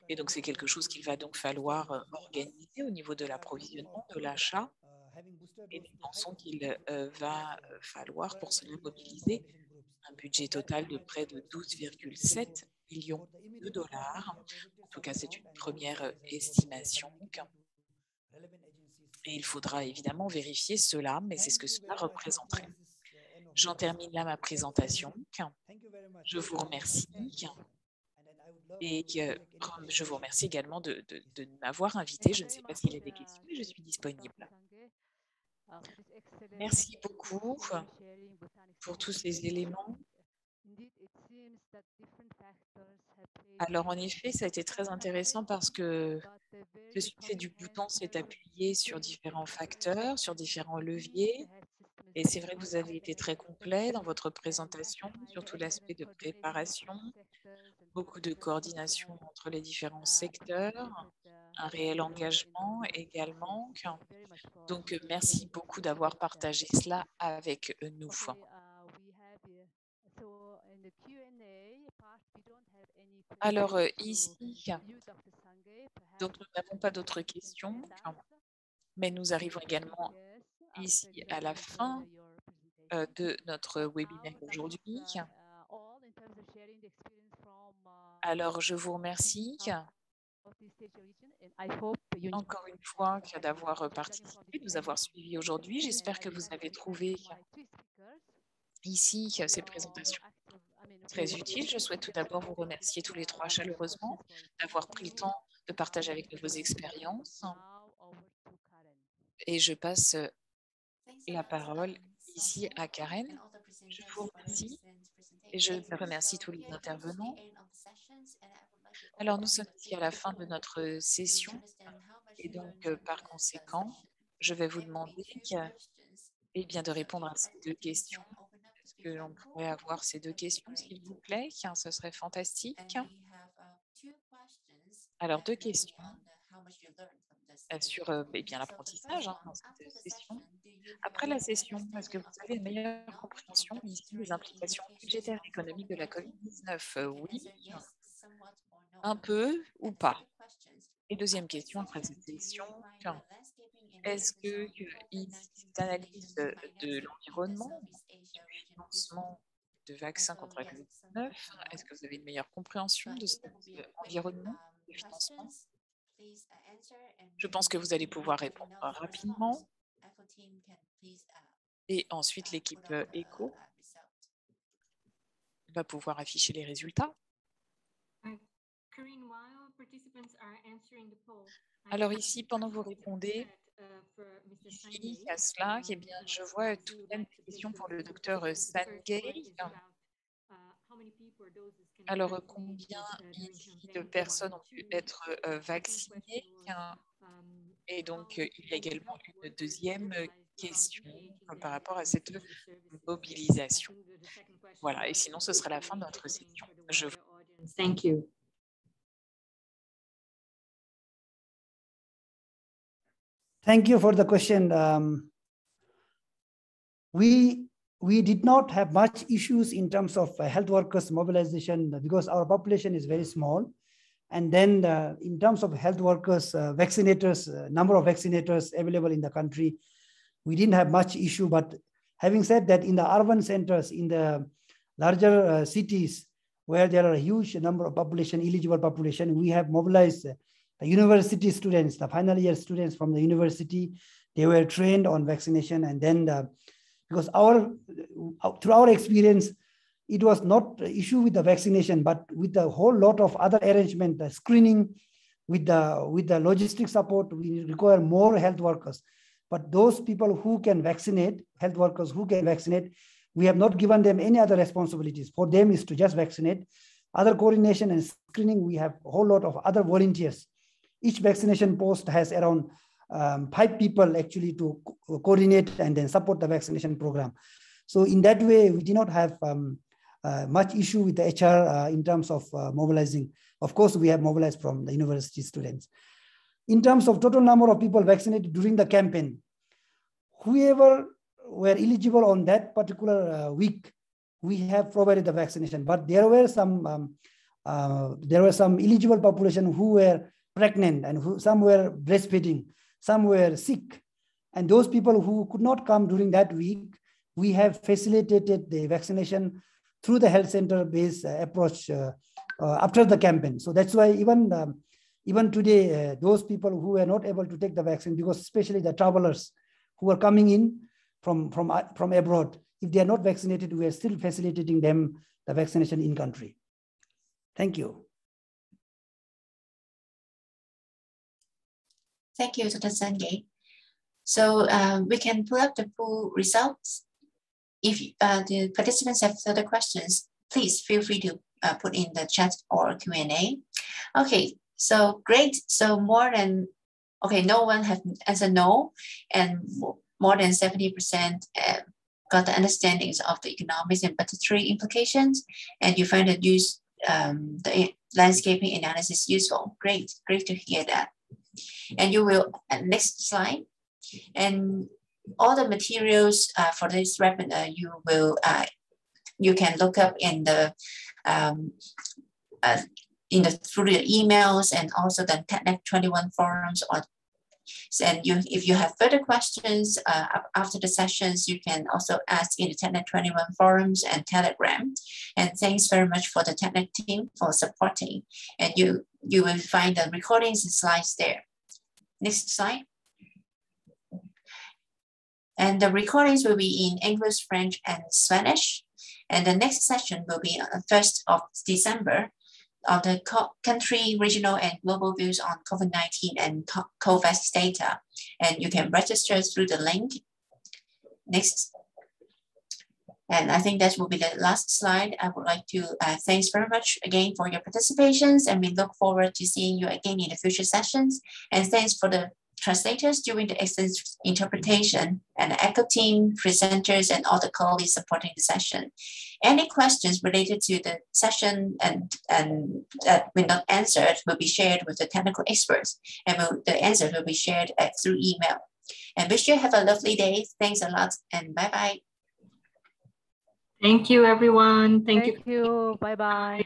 Et donc, c'est quelque chose qu'il va donc falloir organiser au niveau de l'approvisionnement, de l'achat. Et nous pensons qu'il va falloir pour cela mobiliser un budget total de près de 12,7 millions de dollars. En tout cas, c'est une première estimation. Et il faudra évidemment vérifier cela, mais c'est ce que cela représenterait. J'en termine là ma présentation. Je vous remercie. Et je vous remercie également de m'avoir invité. Je ne sais pas s'il y a des questions, mais je suis disponible. Merci beaucoup pour tous ces éléments. Alors, en effet, ça a été très intéressant parce que le succès du bouton s'est appuyé sur différents facteurs, sur différents leviers. Et c'est vrai que vous avez été très complet dans votre présentation, surtout l'aspect de préparation, beaucoup de coordination entre les différents secteurs, un réel engagement également. Donc, merci beaucoup d'avoir partagé cela avec nous. Alors, ici, donc nous n'avons pas d'autres questions, mais nous arrivons également ici à la fin de notre webinaire aujourd'hui. Alors, je vous remercie encore une fois d'avoir participé, de nous avoir suivis aujourd'hui. J'espère que vous avez trouvé ici ces présentations très utiles. Je souhaite tout d'abord vous remercier tous les trois chaleureusement d'avoir pris le temps de partager avec nous vos expériences. Et je passe la parole ici à Karen. Je vous remercie et je remercie tous les intervenants. Alors, nous sommes ici à la fin de notre session et donc, par conséquent, je vais vous demander de répondre à ces deux questions. Est-ce que l'on pourrait avoir ces deux questions, s'il vous plaît? Ce serait fantastique. Alors, deux questions sur l'apprentissage dans cette session. Après la session, est-ce que vous avez une meilleure compréhension ici des implications budgétaires et économiques de la COVID-19? Oui, un peu ou pas? Et deuxième question après cette session, est-ce que cette analyse de l'environnement, du financement de vaccins contre la COVID-19, est-ce que vous avez une meilleure compréhension de cet environnement de financement? Je pense que vous allez pouvoir répondre rapidement. Et ensuite, l'équipe ECHO va pouvoir afficher les résultats. Alors ici, pendant que vous répondez, ici, à cela, je vois tout de même des questions pour le docteur Sangay. Alors, combien ici de personnes ont pu être vaccinées? Et donc, il y a également une deuxième question par rapport à cette mobilisation. Voilà, et sinon, ce sera la fin de notre session. Thank you. Thank you for the question. We did not have much issues in terms of health workers mobilization because our population is very small. And then in terms of health workers, vaccinators, number of vaccinators available in the country, we didn't have much issue. But having said that, in the urban centers, in the larger cities, where there are a huge number of population, eligible population, we have mobilized the university students, the final year students from the university. They were trained on vaccination. And then because through our experience, it was not an issue with the vaccination, but with the whole lot of other arrangement, the screening, with the logistic support, we require more health workers. But those people who can vaccinate, health workers who can vaccinate, we have not given them any other responsibilities. For them is to just vaccinate. Other coordination and screening, we have a whole lot of other volunteers. Each vaccination post has around 5 people actually to coordinate and then support the vaccination program. So in that way, we did not have much issue with the HR in terms of mobilizing. Of course, we have mobilized from the university students. In terms of total number of people vaccinated during the campaign, whoever were eligible on that particular week, we have provided the vaccination. But there were some eligible population who were pregnant and some were breastfeeding, some were sick. And those people who could not come during that week, we have facilitated the vaccination through the health center-based approach after the campaign. So that's why even today, those people who were not able to take the vaccine, because especially the travelers who are coming in from abroad, if they are not vaccinated, we are still facilitating them the vaccination in country. Thank you. Thank you, Dr. Sangay. So we can pull up the poll results. If the participants have further questions, please feel free to put in the chat or Q&A. Okay, so great. So no one has answered no, and more than 70% got the understandings of the economics and budgetary implications, and you find the landscaping analysis useful. Great to hear that. And you will, next slide. And all the materials for this webinar, you can look up in the through the emails and also the TEDNet 21 forums. And if you have further questions after the sessions, you can also ask in the TEDNet 21 forums and Telegram. And thanks very much for the TEDNet team for supporting. And you will find the recordings and slides there. Next slide. And the recordings will be in English, French, and Spanish. And the next session will be on 1st of December on the country, regional, and global views on COVID-19 and COVAX data. And you can register through the link. Next. And I think that will be the last slide. I would like to thanks very much again for your participations, and we look forward to seeing you again in the future sessions. And thanks for the translators doing the excellent interpretation, and the ECHO team, presenters, and all the colleagues supporting the session. Any questions related to the session and that were not answered will be shared with the technical experts, and the answers will be shared through email. And wish you have a lovely day. Thanks a lot, and bye-bye. Thank you, everyone. Thank you. Thank you. Bye-bye.